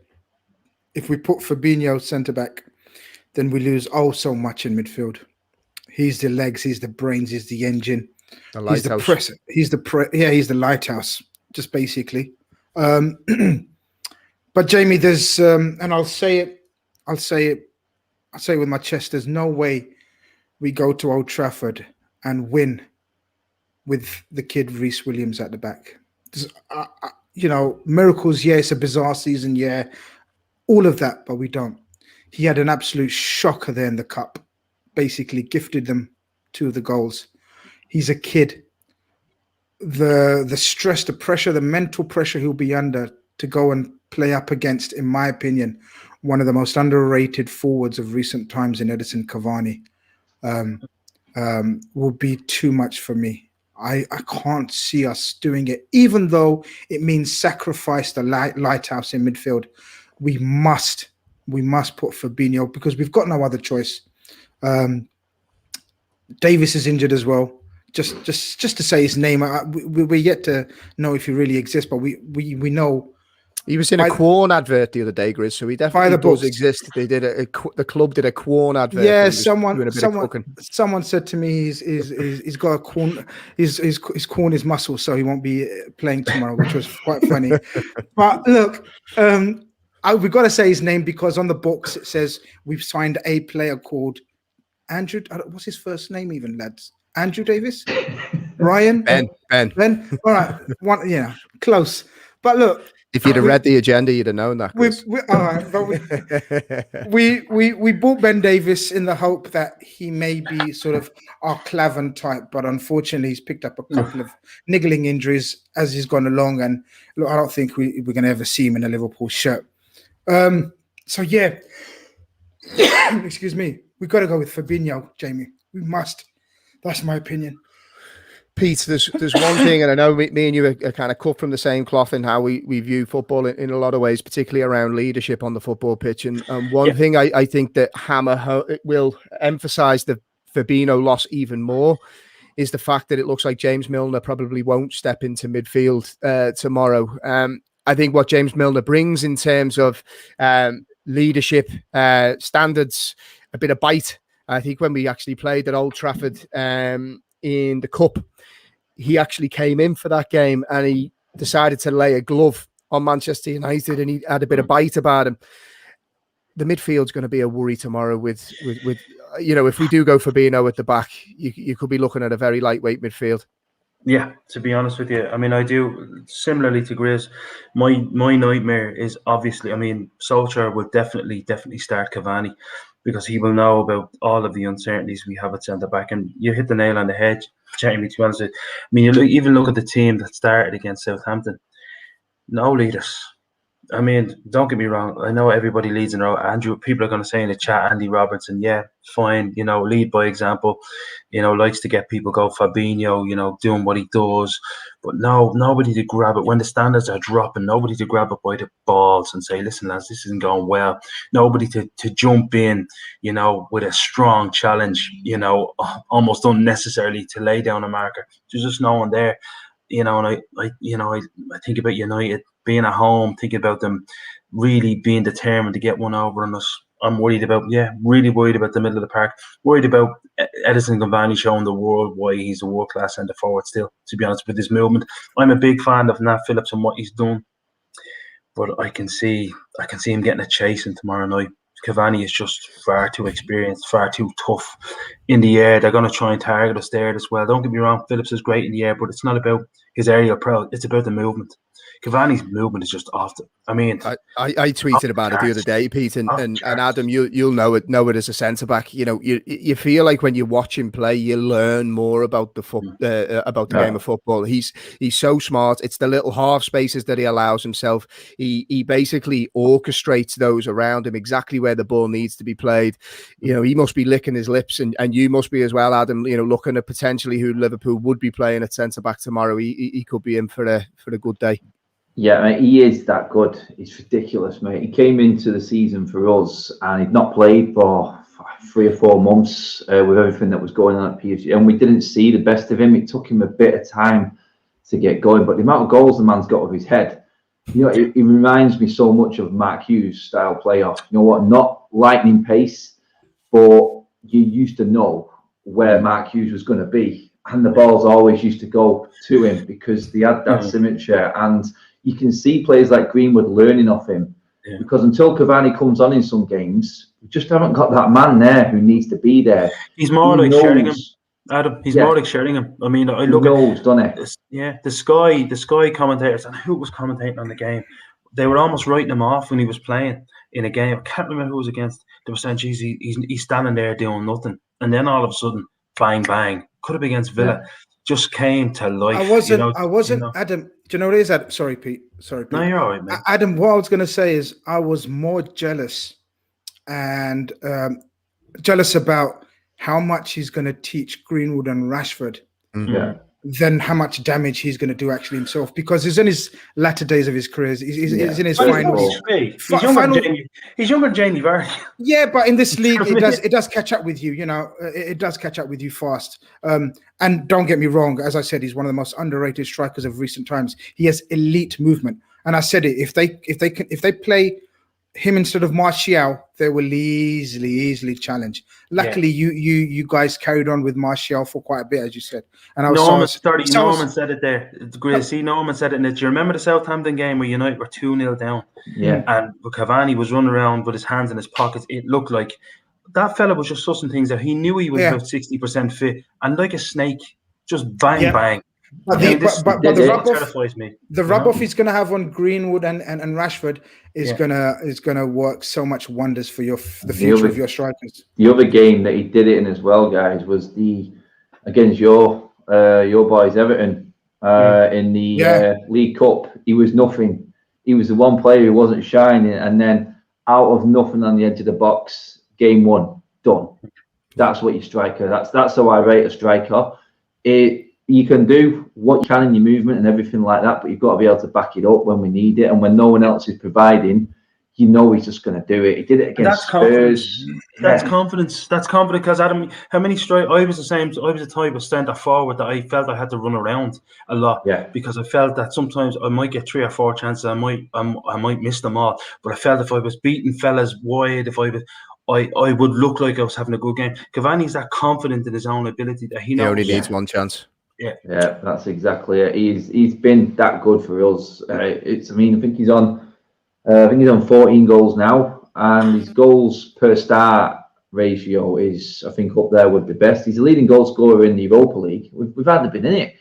if we put Fabinho centre-back, then we lose so much in midfield. He's the legs, he's the brains, he's the engine. He's the press. He's the lighthouse, just basically. But Jamie, there's and I'll say it with my chest. There's no way we go to Old Trafford and win with the kid Reece Williams at the back. Miracles. Yeah, it's a bizarre season. Yeah, all of that, but we don't. He had an absolute shocker there in the cup. Basically, gifted them 2 of the goals. He's a kid. The stress, the pressure, the mental pressure he'll be under to go and play up against, in my opinion, one of the most underrated forwards of recent times in Edison Cavani, will be too much for me. I can't see us doing it, even though it means sacrifice the lighthouse in midfield. We must put Fabinho, because we've got no other choice. Davis is injured as well. Just to say his name, we're yet to know if he really exists, but we know. He was in a Quorn advert the other day, Grizz, so he definitely does exist. They did the club did a Quorn advert. Yeah, someone said to me he's got a Quorn, his Quorn is muscle, so he won't be playing tomorrow, which was quite funny. But look, we've got to say his name, because on the books it says we've signed a player called Andrew. What's his first name even, lads? Andrew Davis? Ryan? Ben? All right. Close. But look. If you'd have read the agenda, you'd have known that. We bought Ben Davis in the hope that he may be sort of our Clavan type, but unfortunately he's picked up a couple of niggling injuries as he's gone along, and look, I don't think we're going to ever see him in a Liverpool shirt. So yeah, excuse me, we've got to go with Fabinho, Jamie. We must. That's my opinion. Pete, there's one thing, and I know me and you are kind of cut from the same cloth in how we view football in a lot of ways, particularly around leadership on the football pitch. And one thing I think that will emphasise the Fabinho loss even more is the fact that it looks like James Milner probably won't step into midfield tomorrow. I think what James Milner brings in terms of leadership, standards, a bit of bite. I think when we actually played at Old Trafford in the Cup, he actually came in for that game and he decided to lay a glove on Manchester United, and he had a bit of bite about him. The midfield's going to be a worry tomorrow with if we do go Fabinho at the back, you could be looking at a very lightweight midfield. Yeah, to be honest with you, I mean, I do similarly to Grizz. My nightmare is obviously, I mean, Solskjaer will definitely start Cavani, because he will know about all of the uncertainties we have at centre back. And you hit the nail on the head, Jamie, to be honest with you. I mean, even look at the team that started against Southampton. No leaders. I mean, don't get me wrong. I know everybody leads in a row. Andrew, people are going to say in the chat, Andy Robertson, yeah, fine, lead by example, likes to get people go. Fabinho, doing what he does. But no, nobody to grab it. When the standards are dropping, nobody to grab it by the balls and say, listen, lads, this isn't going well. Nobody to jump in, with a strong challenge, almost unnecessarily to lay down a marker. There's just no one there. And I think about United being at home, thinking about them really being determined to get one over on us. I'm worried about. Yeah, really worried about the middle of the park. Worried about Edison Cavani showing the world why he's a world-class centre forward still, to be honest, with his movement. I'm a big fan of Nat Phillips and what he's done, but I can see him getting a chasing tomorrow night. Cavani is just far too experienced, far too tough in the air. They're going to try and target us there as well. Don't get me wrong, Phillips is great in the air, but it's not about his aerial pro. It's about the movement. Cavani's movement is just off. I tweeted about it the other day, Pete, and Adam, you'll know it as a centre back. You know, you feel like when you watch him play, you learn more about the game of football. He's so smart. It's the little half spaces that he allows himself. He basically orchestrates those around him exactly where the ball needs to be played. You know, he must be licking his lips, and you must be as well, Adam. You know, looking at potentially who Liverpool would be playing at centre back tomorrow. He could be in for a good day. Yeah, mate, he is that good. It's ridiculous, mate. He came into the season for us and he'd not played for 3 or 4 months with everything that was going on at PSG, and we didn't see the best of him. It took him a bit of time to get going, but the amount of goals the man's got with his head, you know, it reminds me so much of Mark Hughes style player. You know what? Not lightning pace, but you used to know where Mark Hughes was going to be, and the balls always used to go to him because they had that symmetry. And you can see players like Greenwood learning off him, because until Cavani comes on in some games, we just haven't got that man there who needs to be there. He's more like Sheringham, Adam. He's more like Sheringham. I mean, I look at the Sky commentators and who was commentating on the game. They were almost writing him off when he was playing in a game. I can't remember who it was against. They were saying, "Geez, he's standing there doing nothing," and then all of a sudden, bang, bang, could have been against Villa. Just came to life. I wasn't, Adam. Do you know what it is? Adam? Sorry, Pete. No, you're all right, man. Adam, what I was going to say is I was more jealous and jealous about how much he's going to teach Greenwood and Rashford than how much damage he's going to do actually himself, because he's in his latter days of his career. He's in his final. He's younger than Jamie Vardy. Yeah, but in this league, it does catch up with you. You know, it does catch up with you fast. And don't get me wrong, as I said, he's one of the most underrated strikers of recent times. He has elite movement, and I said it. If they play him instead of Martial, they will easily challenge. Luckily, you guys carried on with Martial for quite a bit, as you said. And I was Norman said it there. Grizz, Norman said it in it. Do you remember the Southampton game where United were 2-0 down? Yeah. And Cavani was running around with his hands in his pockets. It looked like that fella was just sussing things out. He knew he was about 60% fit, and like a snake, just bang. But the rub-off he's going to have on Greenwood and Rashford is gonna work so much wonders for the future of your strikers. The other game that he did it in as well, guys, was against your boys Everton in the League Cup. He was nothing. He was the one player who wasn't shining, and then out of nothing on the edge of the box, game 1 done. That's what your striker. That's how I rate a striker. You can do what you can in your movement and everything like that, but you've got to be able to back it up when we need it. And when no one else is providing, you know he's just going to do it. He did it against Spurs. That's confidence. That's confidence. Because Adam, how many strikes? I was the same. I was the type of centre forward that I felt I had to run around a lot. Yeah. Because I felt that sometimes I might get 3 or 4 chances. I might miss them all. But I felt if I was beating fellas wide, I would look like I was having a good game. Cavani's that confident in his own ability that he knows. He only needs one chance. Yeah, that's exactly it. He's been that good for us. I think he's on 14 goals now, and his goals per start ratio is, I think, up there with the best. He's the leading goal scorer in the Europa League. We've hardly been in it.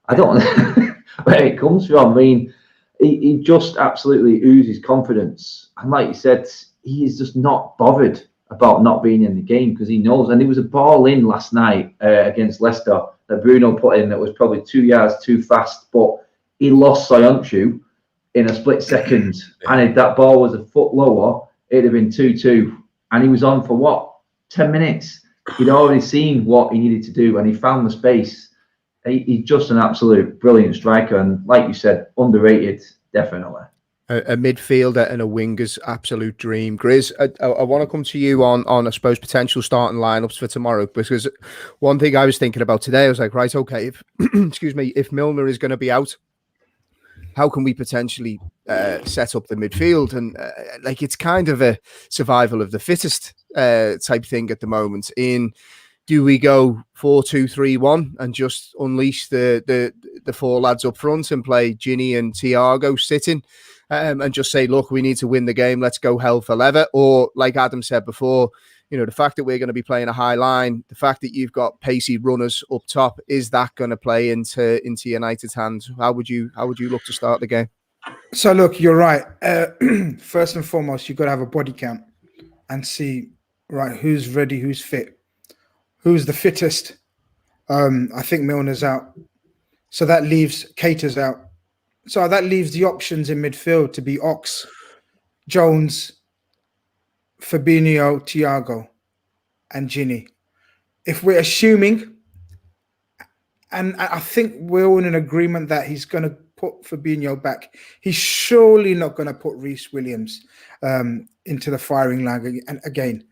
I don't know where it comes from. I mean, he just absolutely oozes confidence, and like you said, he is just not bothered about not being in the game because he knows. And there was a ball in last night against Leicester that Bruno put in that was probably 2 yards too fast, but he lost Soyuncu in a split second. And if that ball was a foot lower, it'd have been 2-2. And he was on for 10 minutes. He'd already seen what he needed to do, and he found the space. He's just an absolute brilliant striker, and like you said, underrated, definitely. A midfielder and a winger's absolute dream. Grizz, I want to come to you on, I suppose, potential starting lineups for tomorrow, because one thing I was thinking about today, I was like, right, okay, if Milner is going to be out, how can we potentially set up the midfield? And like, it's kind of a survival of the fittest type thing at the moment. Do we go 4-2-3-1 and just unleash the four lads up front and play Ginny and Thiago sitting and just say, look, we need to win the game, let's go hell for leather? Or like Adam said before, the fact that we're going to be playing a high line, the fact that you've got pacey runners up top, is that going to play into United's hands? How would you look to start the game? So look, you're right. First and foremost, you've got to have a body count and see, right, who's ready, who's fit, who's the fittest. I think Milner's out. So that leaves Keita's out. So that leaves the options in midfield to be Ox, Jones, Fabinho, Thiago, and Ginny. If we're assuming, and I think we're all in an agreement that he's going to put Fabinho back, he's surely not going to put Reece Williams into the firing line. And again,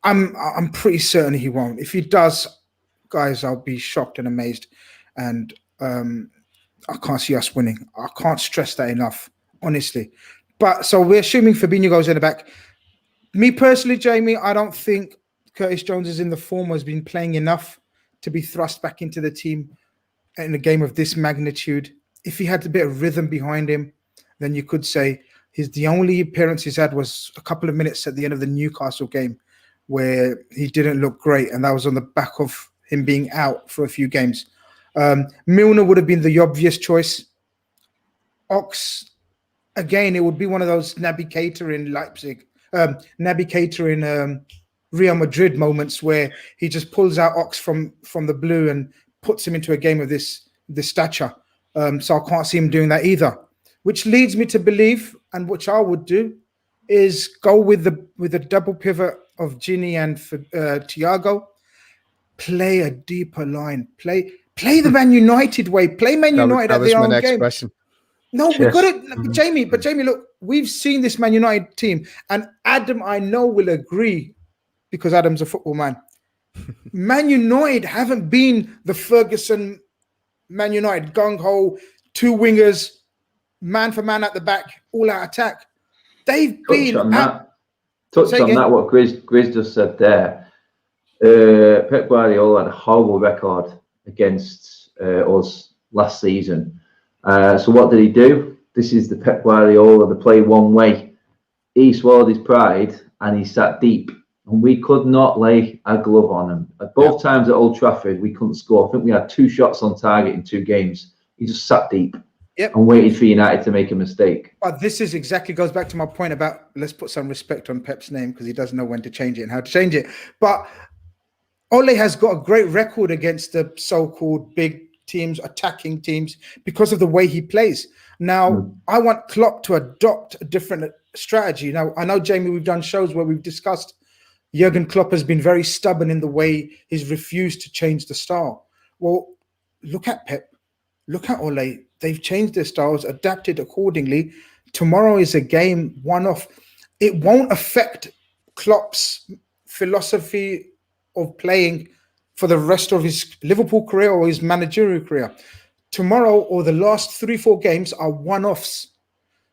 I'm pretty certain he won't. If he does, guys, I'll be shocked and amazed. And I can't see us winning. I can't stress that enough, honestly. But so we're assuming Fabinho goes in the back. Me personally, Jamie, I don't think Curtis Jones is in the form or has been playing enough to be thrust back into the team in a game of this magnitude. If he had a bit of rhythm behind him, then you could say the only appearance he's had was a couple of minutes at the end of the Newcastle game where he didn't look great, and that was on the back of him being out for a few games. Milner would have been the obvious choice. Ox, again, it would be one of those Naby Keita in Leipzig, Naby Keita in Real Madrid moments where he just pulls out Ox from the blue and puts him into a game of this stature. So I can't see him doing that either. Which leads me to believe, and which I would do, is go with the double pivot of Ginny and Thiago. Play a deeper line. Play the Man United way. Play Man United at their own game. That was my next question. No, we got it, Jamie. But Jamie, look, we've seen this Man United team, and Adam, I know, will agree because Adam's a football man. Man United haven't been the Ferguson Man United gung ho, two wingers, man for man at the back, all out attack. They've been touch on that. What Grizz just said there. Pep Guardiola had a horrible record against us last season. So what did he do? This is the Pep Guardiola, the play one way. He swallowed his pride and he sat deep. And we could not lay a glove on him. At both times at Old Trafford, we couldn't score. I think we had 2 shots on target in 2 games. He just sat deep and waited for United to make a mistake. But this is exactly goes back to my point about let's put some respect on Pep's name because he doesn't know when to change it and how to change it. But Ole has got a great record against the so-called big teams, attacking teams, because of the way he plays. Now, I want Klopp to adopt a different strategy. Now, I know, Jamie, we've done shows where we've discussed Jurgen Klopp has been very stubborn in the way he's refused to change the style. Well, look at Pep. Look at Ole. They've changed their styles, adapted accordingly. Tomorrow is a game one-off. It won't affect Klopp's philosophy of playing for the rest of his Liverpool career or his managerial career. Tomorrow or the last 3-4 games are one-offs.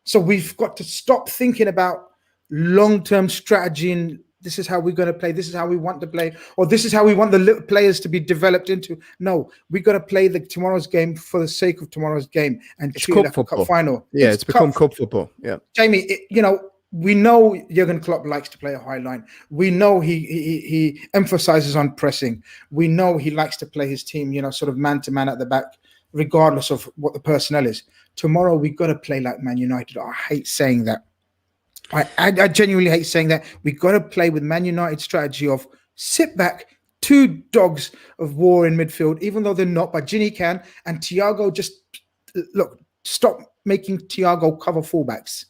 So we've got to stop thinking about long-term strategy and this is how we're going to play, this is how we want to play, or this is how we want the players to be developed into. No, we got to play tomorrow's game for the sake of tomorrow's game and treat it like a cup final. Yeah, it's become cup football. Yeah, Jamie, we know Jurgen Klopp likes to play a high line. We know he emphasizes on pressing. We know he likes to play his team, sort of man to man at the back, regardless of what the personnel is. Tomorrow we got to play like Man United. I hate saying that. I genuinely hate saying that. We got to play with Man United's strategy of sit back, 2 dogs of war in midfield, even though they're not, but Ginny can. And Thiago, just look, stop making Thiago cover fullbacks.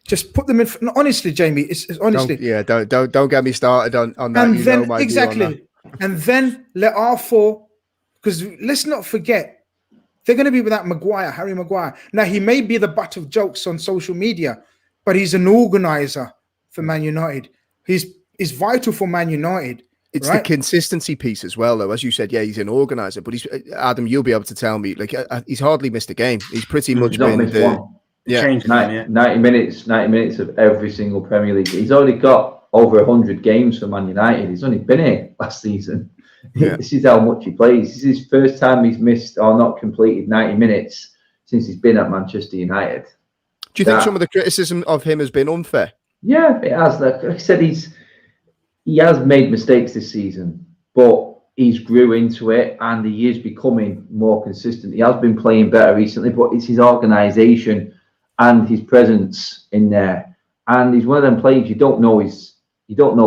Just put them in. No, honestly, Jamie, it's honestly. Don't get me started on that. And then exactly, and then let our 4, because let's not forget they're going to be without Harry Maguire. Now he may be the butt of jokes on social media, but he's an organizer for Man United. He's vital for Man United. It's the consistency piece as well, though. As you said, yeah, he's an organizer, but he's Adam. You'll be able to tell me, like, he's hardly missed a game. He's pretty much been missed one. Yeah, 90 minutes of every single Premier League. He's already got over 100 games for Man United. He's only been here last season. Yeah. This is how much he plays. This is his first time he's missed or not completed 90 minutes since he's been at Manchester United. Do you think some of the criticism of him has been unfair? Yeah, it has. Like I said, he has made mistakes this season, but he's grew into it and he is becoming more consistent. He has been playing better recently, but it's his organisation and his presence in there. And he's one of them players you don't know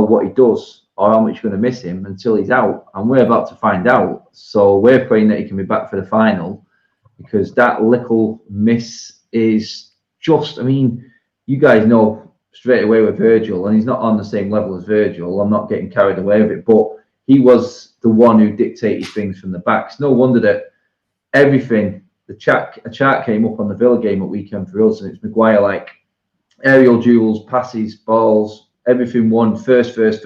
what he does or how much you're going to miss him until he's out. And we're about to find out. So we're praying that he can be back for the final, because that little miss is just, I mean, you guys know straight away with Virgil, and he's not on the same level as Virgil. I'm not getting carried away with it, but he was the one who dictated things from the back. It's no wonder that everything, a chart came up on the Villa game at weekend for us, and it's Maguire like aerial duels, passes, balls, everything won first. That's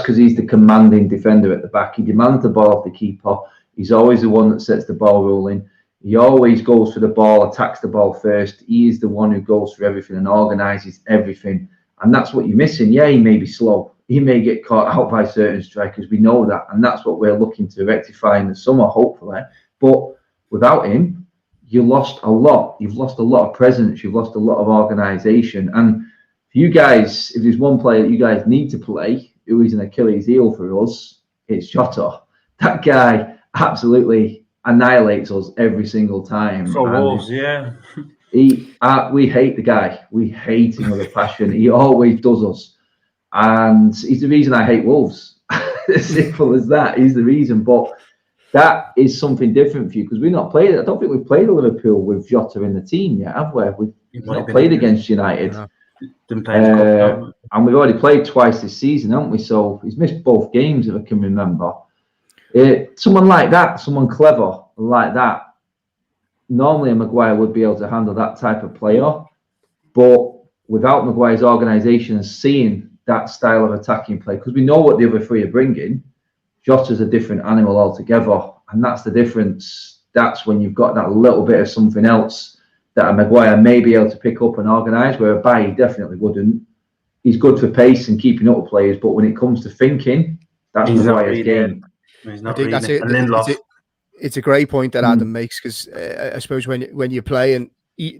because he's the commanding defender at the back. He demands the ball off the keeper. He's always the one that sets the ball rolling. He always goes for the ball, attacks the ball first. He is the one who goes for everything and organises everything. And that's what you're missing. Yeah, he may be slow. He may get caught out by certain strikers. We know that. And that's what we're looking to rectify in the summer, hopefully. But without him, you lost a lot. You've lost a lot of presence. You've lost a lot of organisation. And for you guys, if there's one player that you guys need to play, who is an Achilles heel for us, it's Jota. That guy absolutely annihilates us every single time. For Wolves, yeah. We hate the guy. We hate him with a passion. He always does us. And he's the reason I hate Wolves. As simple as that. He's the reason. But that is something different for you, because we've not played. I don't think we've played a Liverpool with Jota in the team yet, have we? We've not played against United. No. Didn't play the cup, and we've already played twice this season, haven't we? So he's missed both games, if I can remember. Someone like that, someone clever like that, normally a Maguire would be able to handle that type of player. But without Maguire's organisation and seeing that style of attacking play, because we know what the other three are bringing, Jota's a different animal altogether. And that's the difference. That's when you've got that little bit of something else that a Maguire may be able to pick up and organise, where a Bailly definitely wouldn't. He's good for pace and keeping up with players, but when it comes to thinking, that's Maguire's game. I think that's it. It's a great point that Adam makes, because I suppose when you play and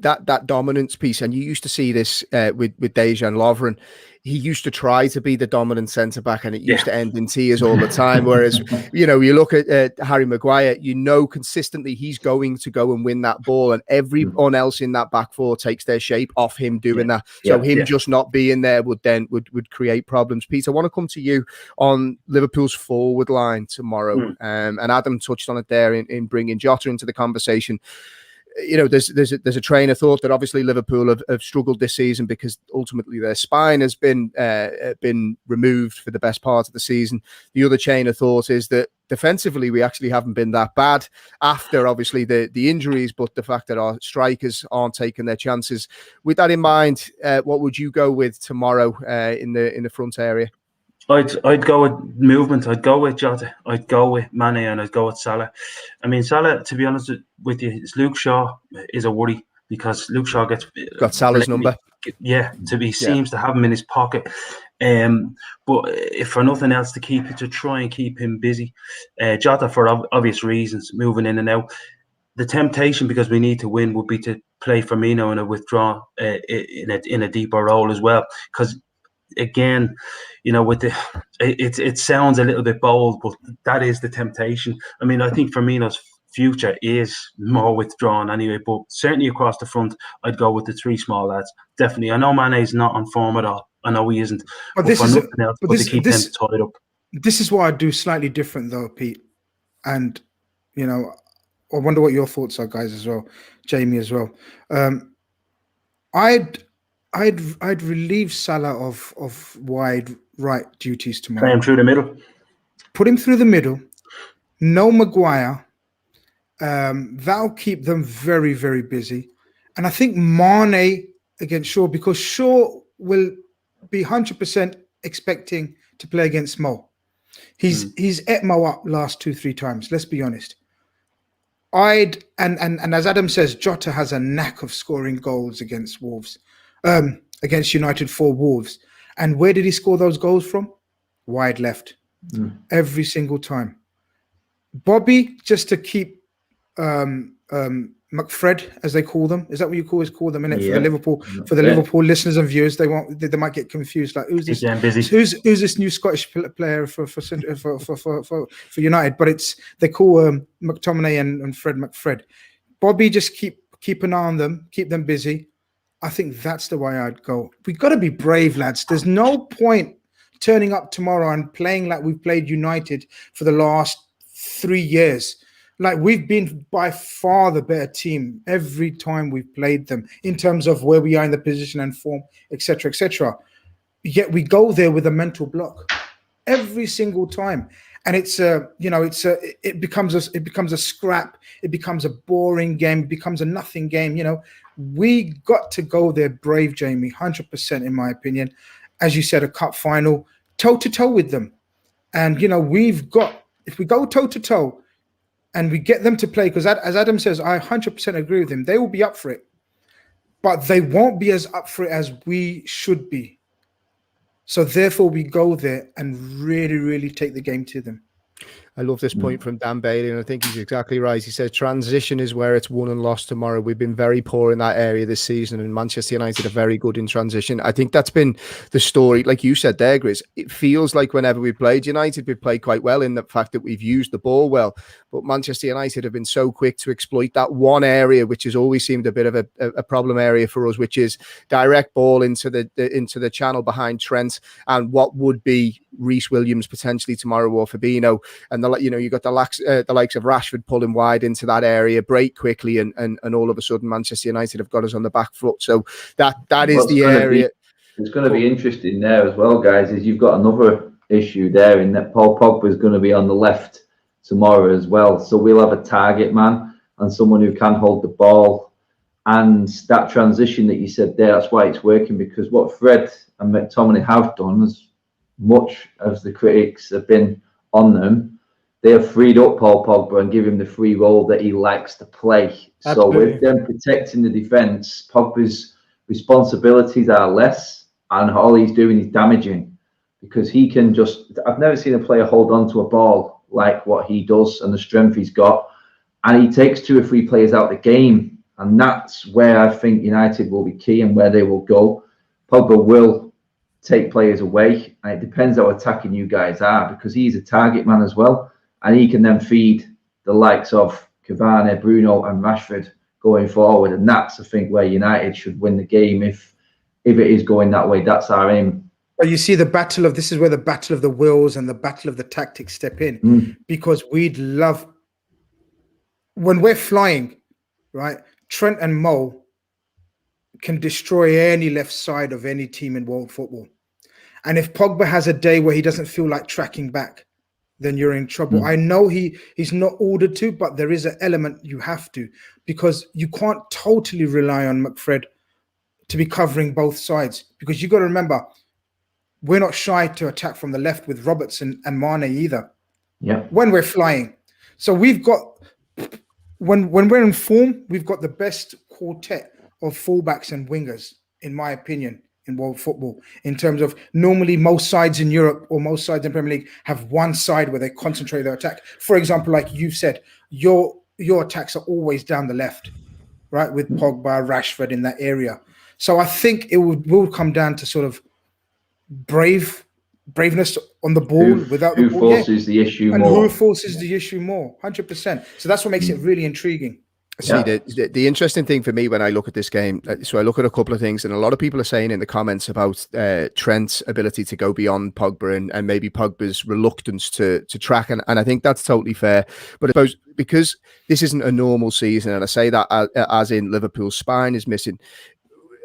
that dominance piece, and you used to see this with Dejan Lovren, he used to try to be the dominant centre back, and it used to end in tears all the time. Whereas you look at Harry Maguire, consistently he's going to go and win that ball, and everyone else in that back four takes their shape off him doing that. So just not being there would create problems. Pete, I want to come to you on Liverpool's forward line tomorrow, and Adam touched on it there in bringing Jota into the conversation. There's a train of thought that obviously Liverpool have struggled this season because ultimately their spine has been removed for the best part of the season. The other chain of thought is that defensively we actually haven't been that bad after obviously the injuries, but the fact that our strikers aren't taking their chances. With that in mind, what would you go with tomorrow in the front area? I'd go with movement. I'd go with Jota. I'd go with Mane, and I'd go with Salah. I mean, Salah, to be honest with you, Luke Shaw is a worry, because Luke Shaw got Salah's number. Seems to have him in his pocket. But if for nothing else, to try and keep him busy. Jota, for obvious reasons, moving in and out. The temptation, because we need to win, would be to play Firmino in a withdraw in a deeper role as well, because. Again, it sounds a little bit bold, but that is the temptation. I mean, I think Firmino's future is more withdrawn anyway, but certainly across the front, I'd go with the three small lads. Definitely. I know Mane's not on form at all. I know he isn't. But to keep them tied up. This is what I do slightly different though, Pete. And, I wonder what your thoughts are, guys, as well. Jamie as well. I'd relieve Salah of wide right duties tomorrow. Play him through the middle. Put him through the middle. No Maguire. That'll keep them very, very busy. And I think Mane against Shaw, because Shaw will be 100% expecting to play against Mo. He's ate Mo up last 2-3 times. Let's be honest. And as Adam says, Jota has a knack of scoring goals against Wolves, against United for Wolves. And where did he score those goals from? Wide left, every single time. Bobby, just to keep McFred, as they call them, is that what you call them? In it for the Liverpool listeners and viewers, they might get confused. Like who's this? Who's this new Scottish player for United? But they call McTominay and Fred McFred. Bobby, just keep an eye on them, keep them busy. I think that's the way I'd go. We've got to be brave, lads. There's no point turning up tomorrow and playing like we've played United for the last 3 years. Like we've been by far the better team every time we've played them in terms of where we are in the position and form, etc., etc. Yet we go there with a mental block every single time, and it becomes a scrap. It becomes a boring game. It becomes a nothing game. We got to go there brave, Jamie, 100% in my opinion. As you said, a cup final, toe to toe with them, and if we go toe to toe. And we get them to play, because as Adam says, I 100% agree with him. They will be up for it, but they won't be as up for it as we should be. So therefore, we go there and really, really take the game to them. I love this point from Dan Bailey, and I think he's exactly right. He says transition is where it's won and lost tomorrow. We've been very poor in that area this season, and Manchester United are very good in transition. I think that's been the story. Like you said there, Grizz, it feels like whenever we played United, we played quite well in the fact that we've used the ball well. But Manchester United have been so quick to exploit that one area, which has always seemed a bit of a problem area for us, which is direct ball into the channel behind Trent and what would be Reece Williams potentially tomorrow, or Fabinho, and you got the likes of Rashford pulling wide into that area, break quickly, and all of a sudden Manchester United have got us on the back foot. So that is the area. It's going to be interesting there as well, guys. Is you've got another issue there in that Paul Pogba is going to be on the left tomorrow as well. So we'll have a target man and someone who can hold the ball. And that transition that you said there, that's why it's working, because what Fred and McTominay have done, as much as the critics have been on them, they have freed up Paul Pogba and give him the free role that he likes to play. Absolutely. So with them protecting the defence, Pogba's responsibilities are less, and all he's doing is damaging, because he can I've never seen a player hold on to a ball like what he does and the strength he's got, and he takes 2 or 3 players out of the game, and that's where I think United will be key and where they will go. Pogba will take players away, and it depends how attacking you guys are, because he's a target man as well, and he can then feed the likes of Cavani, Bruno and Rashford going forward, and that's I think where United should win the game if it is going that way. That's our aim. But you see, this is where the battle of the wills and the battle of the tactics step in, because we'd love, when we're flying, right, Trent and Mo can destroy any left side of any team in world football. And if Pogba has a day where he doesn't feel like tracking back, then you're in trouble. I know he's not ordered to, but there is an element you have to, because you can't totally rely on McFred to be covering both sides, because you got to remember, we're not shy to attack from the left with Robertson and Mane either. Yeah. When we're flying. So we've got, when we're in form, we've got the best quartet of fullbacks and wingers, in my opinion, in world football, in terms of normally most sides in Europe or most sides in Premier League have one side where they concentrate their attack. For example, like you've said, your attacks are always down the left, right? With Pogba, Rashford in that area. So I think it will come down to sort of braveness on the ball without the ball. Who forces the issue more? And who forces the issue more? 100%. So that's what makes it really intriguing. See, the interesting thing for me when I look at this game, so I look at a couple of things, and a lot of people are saying in the comments about Trent's ability to go beyond Pogba and maybe Pogba's reluctance to track, and I think that's totally fair. But I suppose because this isn't a normal season, and I say that as in Liverpool's spine is missing,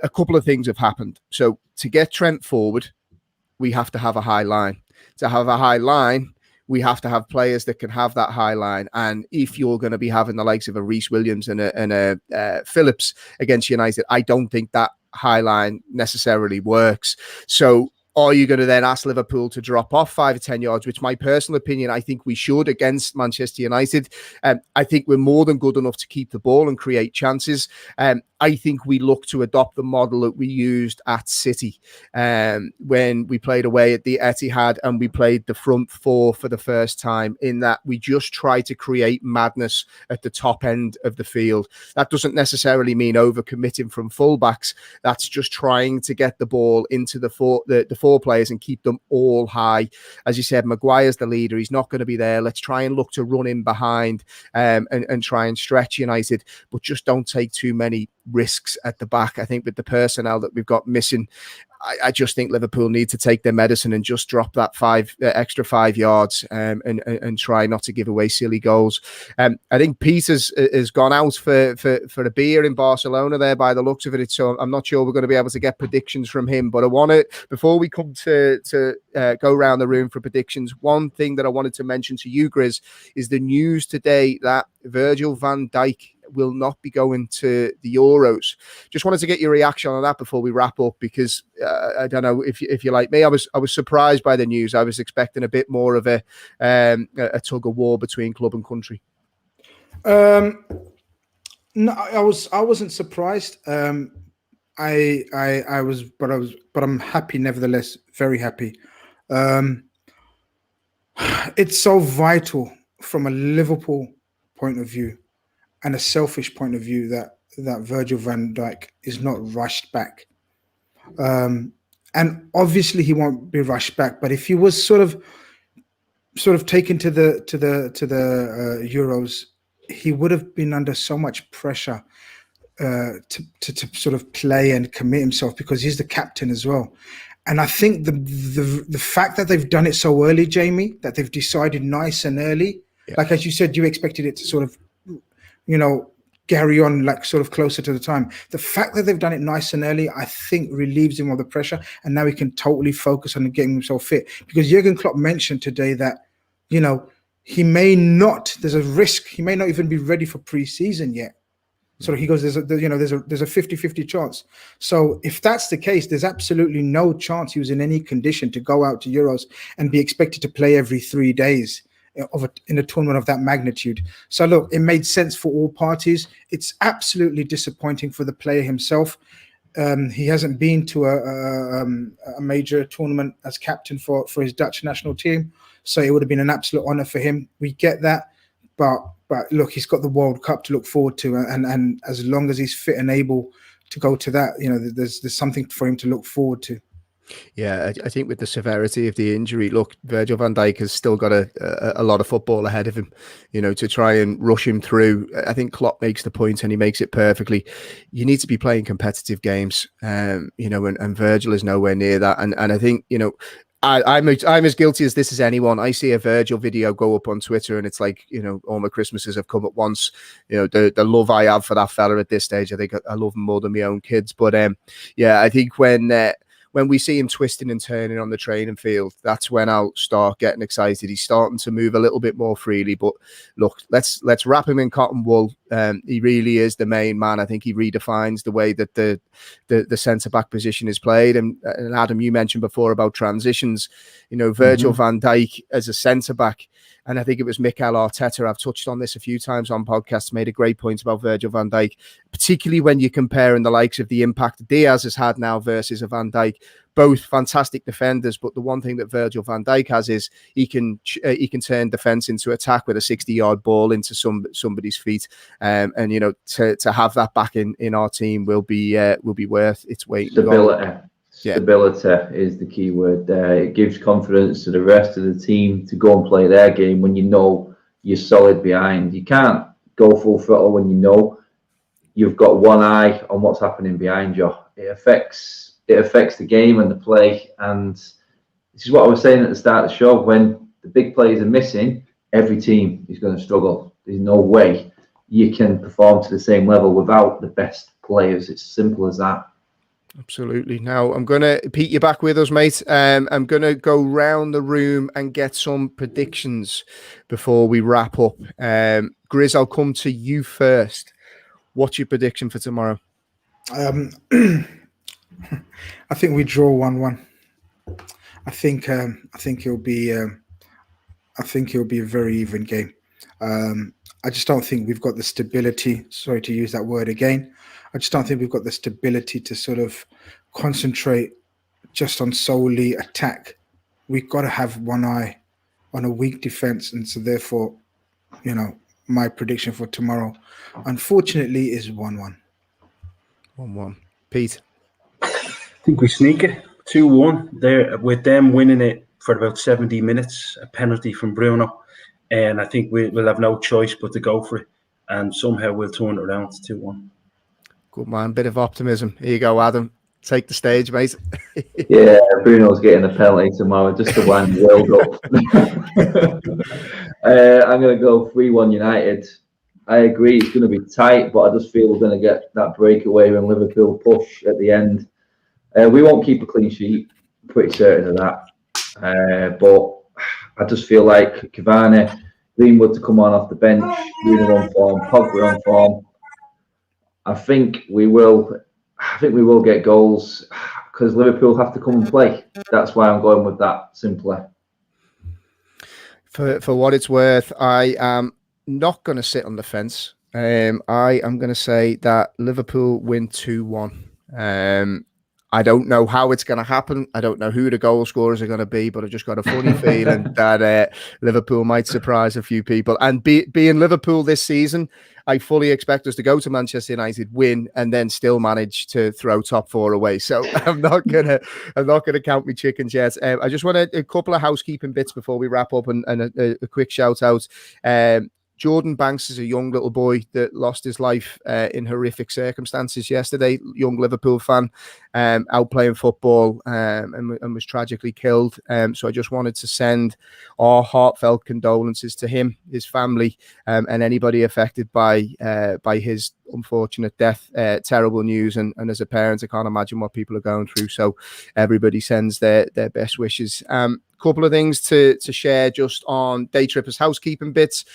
a couple of things have happened. So to get Trent forward, we have to have a high line. To have a high line, we have to have players that can have that high line. And if you're going to be having the likes of a Reece Williams and a Phillips against United, I don't think that high line necessarily works. So Are you going to then ask Liverpool to drop off 5 or 10 yards, which my personal opinion, I think we should against Manchester United. I think we're more than good enough to keep the ball and create chances. I think we look to adopt the model that we used at City when we played away at the Etihad and we played the front four for the first time, in that we just try to create madness at the top end of the field. That doesn't necessarily mean overcommitting from fullbacks. That's just trying to get the ball into the four players and keep them all high. As you said, Maguire's the leader. He's not going to be there. Let's try and look to run in behind and try and stretch United, but just don't take too many risks at the back. I think with the personnel that we've got missing, I just think Liverpool need to take their medicine and just drop that extra 5 yards and try not to give away silly goals. I think Peters has gone out for a beer in Barcelona there by the looks of it. So I'm not sure we're going to be able to get predictions from him. But I want to, before we come to go around the room for predictions, one thing that I wanted to mention to you, Grizz, is the news today that Virgil van Dijk will not be going to the Euros. Just wanted to get your reaction on that before we wrap up, because I don't know if you're like me. I was surprised by the news. I was expecting a bit more of a tug of war between club and country. No, I wasn't surprised. I was, but I'm happy nevertheless. Very happy. It's so vital from a Liverpool point of view and a selfish point of view that Virgil van Dijk is not rushed back. And obviously he won't be rushed back, but if he was sort of taken to the Euros, he would have been under so much pressure to sort of play and commit himself, because he's the captain as well. And I think the fact that they've done it so early, Jamie, that they've decided nice and early, like as you said, you expected it to sort of, carry on like sort of closer to the time. The fact that they've done it nice and early, I think relieves him of the pressure, and now he can totally focus on getting himself fit. Because Jurgen Klopp mentioned today that, he may not. There's a risk he may not even be ready for pre-season yet. So he goes, there's a 50-50 chance. So if that's the case, there's absolutely no chance he was in any condition to go out to Euros and be expected to play every 3 days in a tournament of that magnitude. So look, it made sense for all parties. It's absolutely disappointing for the player himself. He hasn't been to a major tournament as captain for his Dutch national team, so it would have been an absolute honor for him. We get that, but look, he's got the World Cup to look forward to, and as long as he's fit and able to go to that, there's something for him to look forward to. Yeah, I think with the severity of the injury, look, Virgil van Dijk has still got a lot of football ahead of him, to try and rush him through. I think Klopp makes the point, and he makes it perfectly. You need to be playing competitive games, and Virgil is nowhere near that. And I think, I'm as guilty as this as anyone. I see a Virgil video go up on Twitter, and it's like, all my Christmases have come at once. The love I have for that fella at this stage, I think I love him more than my own kids. But I think when we see him twisting and turning on the training field, that's when I'll start getting excited. He's starting to move a little bit more freely. But look, let's wrap him in cotton wool. He really is the main man. I think he redefines the way that the centre-back position is played. And Adam, you mentioned before about transitions. Virgil van Dijk as a centre-back, and I think it was Mikel Arteta, I've touched on this a few times on podcasts, made a great point about Virgil van Dijk, particularly when you're comparing the likes of the impact Diaz has had now versus a Van Dijk. Both fantastic defenders, but the one thing that Virgil van Dijk has is he can turn defence into attack with a 60-yard ball into somebody's feet, and to have that back in our team will be worth its weight. Stability is the key word there. It gives confidence to the rest of the team to go and play their game when you're solid behind. You can't go full throttle when you've got one eye on what's happening behind you. It affects the game and the play. And this is what I was saying at the start of the show. When the big players are missing, every team is going to struggle. There's no way you can perform to the same level without the best players. It's simple as that. Absolutely. Now, I'm going to, Pete, you're back with us, mate. I'm going to go round the room and get some predictions before we wrap up. Grizz, I'll come to you first. What's your prediction for tomorrow? I think we draw 1-1. I think it'll be a very even game. I just don't think we've got the stability. Sorry to use that word again. I just don't think we've got the stability to sort of concentrate just on solely attack. We've got to have one eye on a weak defense, and so therefore, my prediction for tomorrow, unfortunately, is 1-1. 1-1. Pete? I think we sneak it 2-1 there, with them winning it for about 70 minutes, a penalty from Bruno, and I think we'll have no choice but to go for it, and somehow we'll turn it around to 2-1. Good man, bit of optimism. Here you go, Adam. Take the stage, mate. Yeah, Bruno's getting the penalty tomorrow just to wind the world up. I'm going to go 3-1 United. I agree it's going to be tight, but I just feel we're going to get that breakaway when Liverpool push at the end. We won't keep a clean sheet, pretty certain of that. But I just feel like Cavani, Greenwood to come on off the bench, Bruno on form, Pogba on form. I think we will get goals because Liverpool have to come and play. That's why I'm going with that simply. For what it's worth, I am not going to sit on the fence. I am going to say that Liverpool win 2-1. I don't know how it's going to happen. I don't know who the goal scorers are going to be, but I just got a funny feeling that Liverpool might surprise a few people. And being Liverpool this season, I fully expect us to go to Manchester United, win, and then still manage to throw top four away. So I'm not gonna count my chickens yet. I just want a couple of housekeeping bits before we wrap up, and a quick shout out. Jordan Banks is a young little boy that lost his life in horrific circumstances yesterday. Young Liverpool fan, out playing football, and was tragically killed. So I just wanted to send our heartfelt condolences to him, his family, and anybody affected by his unfortunate death. Terrible news, and as a parent, I can't imagine what people are going through. So everybody sends their best wishes. Couple of things to share just on Daytrippers housekeeping bits.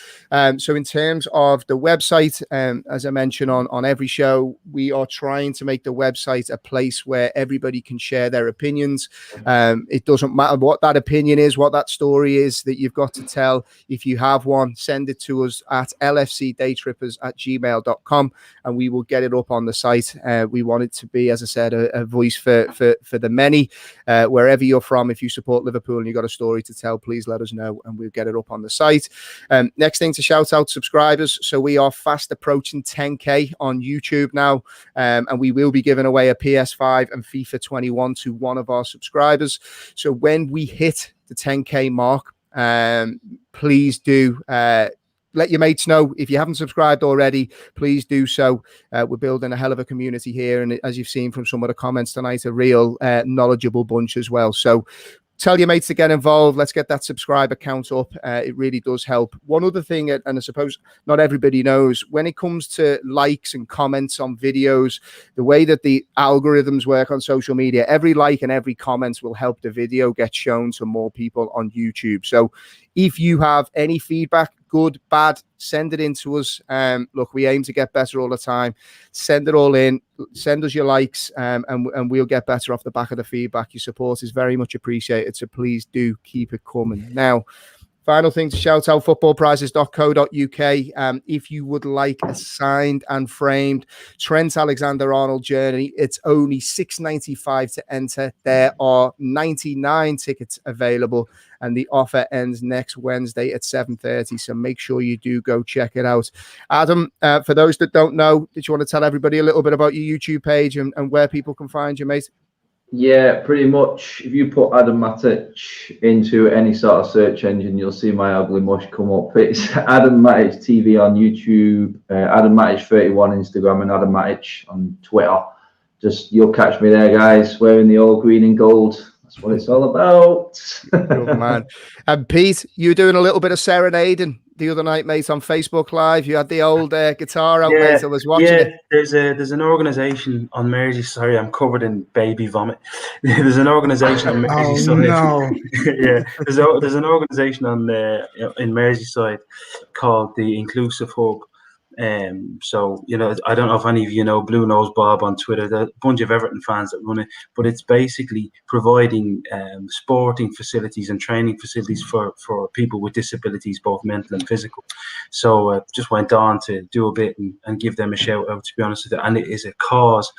So in terms of the website, as I mentioned on every show, we are trying to make the website a place where everybody can share their opinions. It doesn't matter what that opinion is, what that story is that you've got to tell. If you have one, send it to us at lfcdaytrippers@gmail.com, and we will get it up on the site. We want it to be, as I said, a voice for the many. Wherever you're from, if you support Liverpool and you've got a story to tell, please let us know and we'll get it up on the site. Next thing to shout out subscribers. So we are fast approaching 10k on YouTube now, and we will be giving away a PS5 and FIFA 21 to one of our subscribers. So when we hit the 10k mark, please do let your mates know. If you haven't subscribed already, please do so. We're building a hell of a community here, and as you've seen from some of the comments tonight, a real knowledgeable bunch as well. So tell your mates to get involved. Let's get that subscriber count up. It really does help. One other thing, and I suppose not everybody knows, when it comes to likes and comments on videos, the way that the algorithms work on social media, every like and every comment will help the video get shown to more people on YouTube. So if you have any feedback, good, bad, send it in to us. Look, we aim to get better all the time. Send it all in. Send us your likes, and we'll get better off the back of the feedback. Your support is very much appreciated, so please do keep it coming. Now, final thing to shout out, footballprizes.co.uk. If you would like a signed and framed Trent Alexander-Arnold journey, it's only $6.95 to enter. There are 99 tickets available, and the offer ends next Wednesday at 7:30. So make sure you do go check it out. Adam, for those that don't know, did you want to tell everybody a little bit about your YouTube page and where people can find you, mate? Yeah, pretty much. If you put Adam Matic into any sort of search engine, you'll see my ugly mush come up. It's Adam Matic TV on YouTube, Adam Matic 31 Instagram, and Adam Matic on Twitter. Just you'll catch me there, guys, wearing the all green and gold. That's what it's all about. Good man. And Pete, you were doing a little bit of serenading the other night, mate, on Facebook Live. You had the old guitar out, mate. I was watching it. There's an organisation on Merseyside. Sorry, I'm covered in baby vomit. There's an organisation on Merseyside. Oh, no. Yeah, there's an organisation on in Merseyside called the Inclusive Hub, So, I don't know if any of you know Blue Nose Bob on Twitter, the bunch of Everton fans that run it, but it's basically providing sporting facilities and training facilities for people with disabilities, both mental and physical. So just went on to do a bit and give them a shout out, to be honest with you. And it is a cause.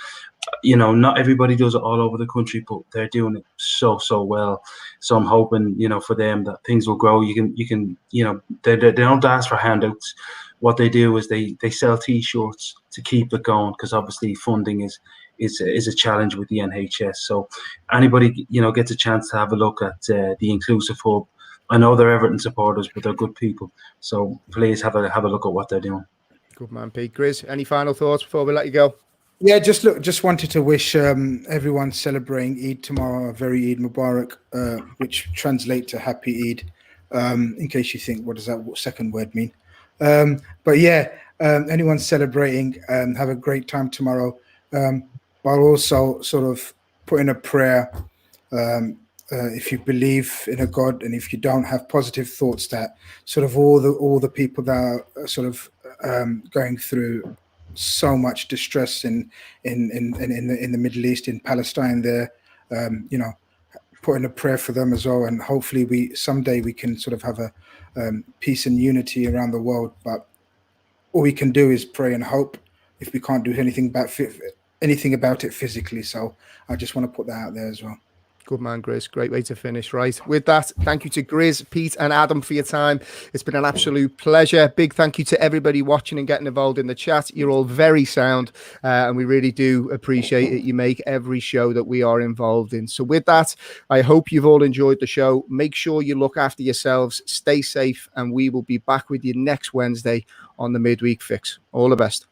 Not everybody does it all over the country, but they're doing it so well. So I'm hoping, for them that things will grow. You can, they don't ask for handouts. What they do is they sell T-shirts to keep it going, because obviously funding is a challenge with the NHS. So anybody, gets a chance to have a look at the Inclusive Hub. I know they're Everton supporters, but they're good people. So please have a look at what they're doing. Good man, Pete. Grizz, any final thoughts before we let you go? Yeah, just wanted to wish everyone celebrating Eid tomorrow a very Eid Mubarak, which translates to Happy Eid. In case you think, what does that second word mean? But yeah, anyone celebrating, have a great time tomorrow. But also sort of put in a prayer. If you believe in a God, and if you don't, have positive thoughts that sort of all the people that are sort of going through so much distress in the Middle East, in Palestine there, put in a prayer for them as well, and hopefully someday we can sort of have a peace and unity around the world. But all we can do is pray and hope, if we can't do anything about it physically. So I just want to put that out there as well. Good man, Grizz. Great way to finish. Right. With that, thank you to Grizz, Pete and Adam for your time. It's been an absolute pleasure. Big thank you to everybody watching and getting involved in the chat. You're all very sound, and we really do appreciate it. You make every show that we are involved in. So with that, I hope you've all enjoyed the show. Make sure you look after yourselves, stay safe, and we will be back with you next Wednesday on the Midweek Fix. All the best.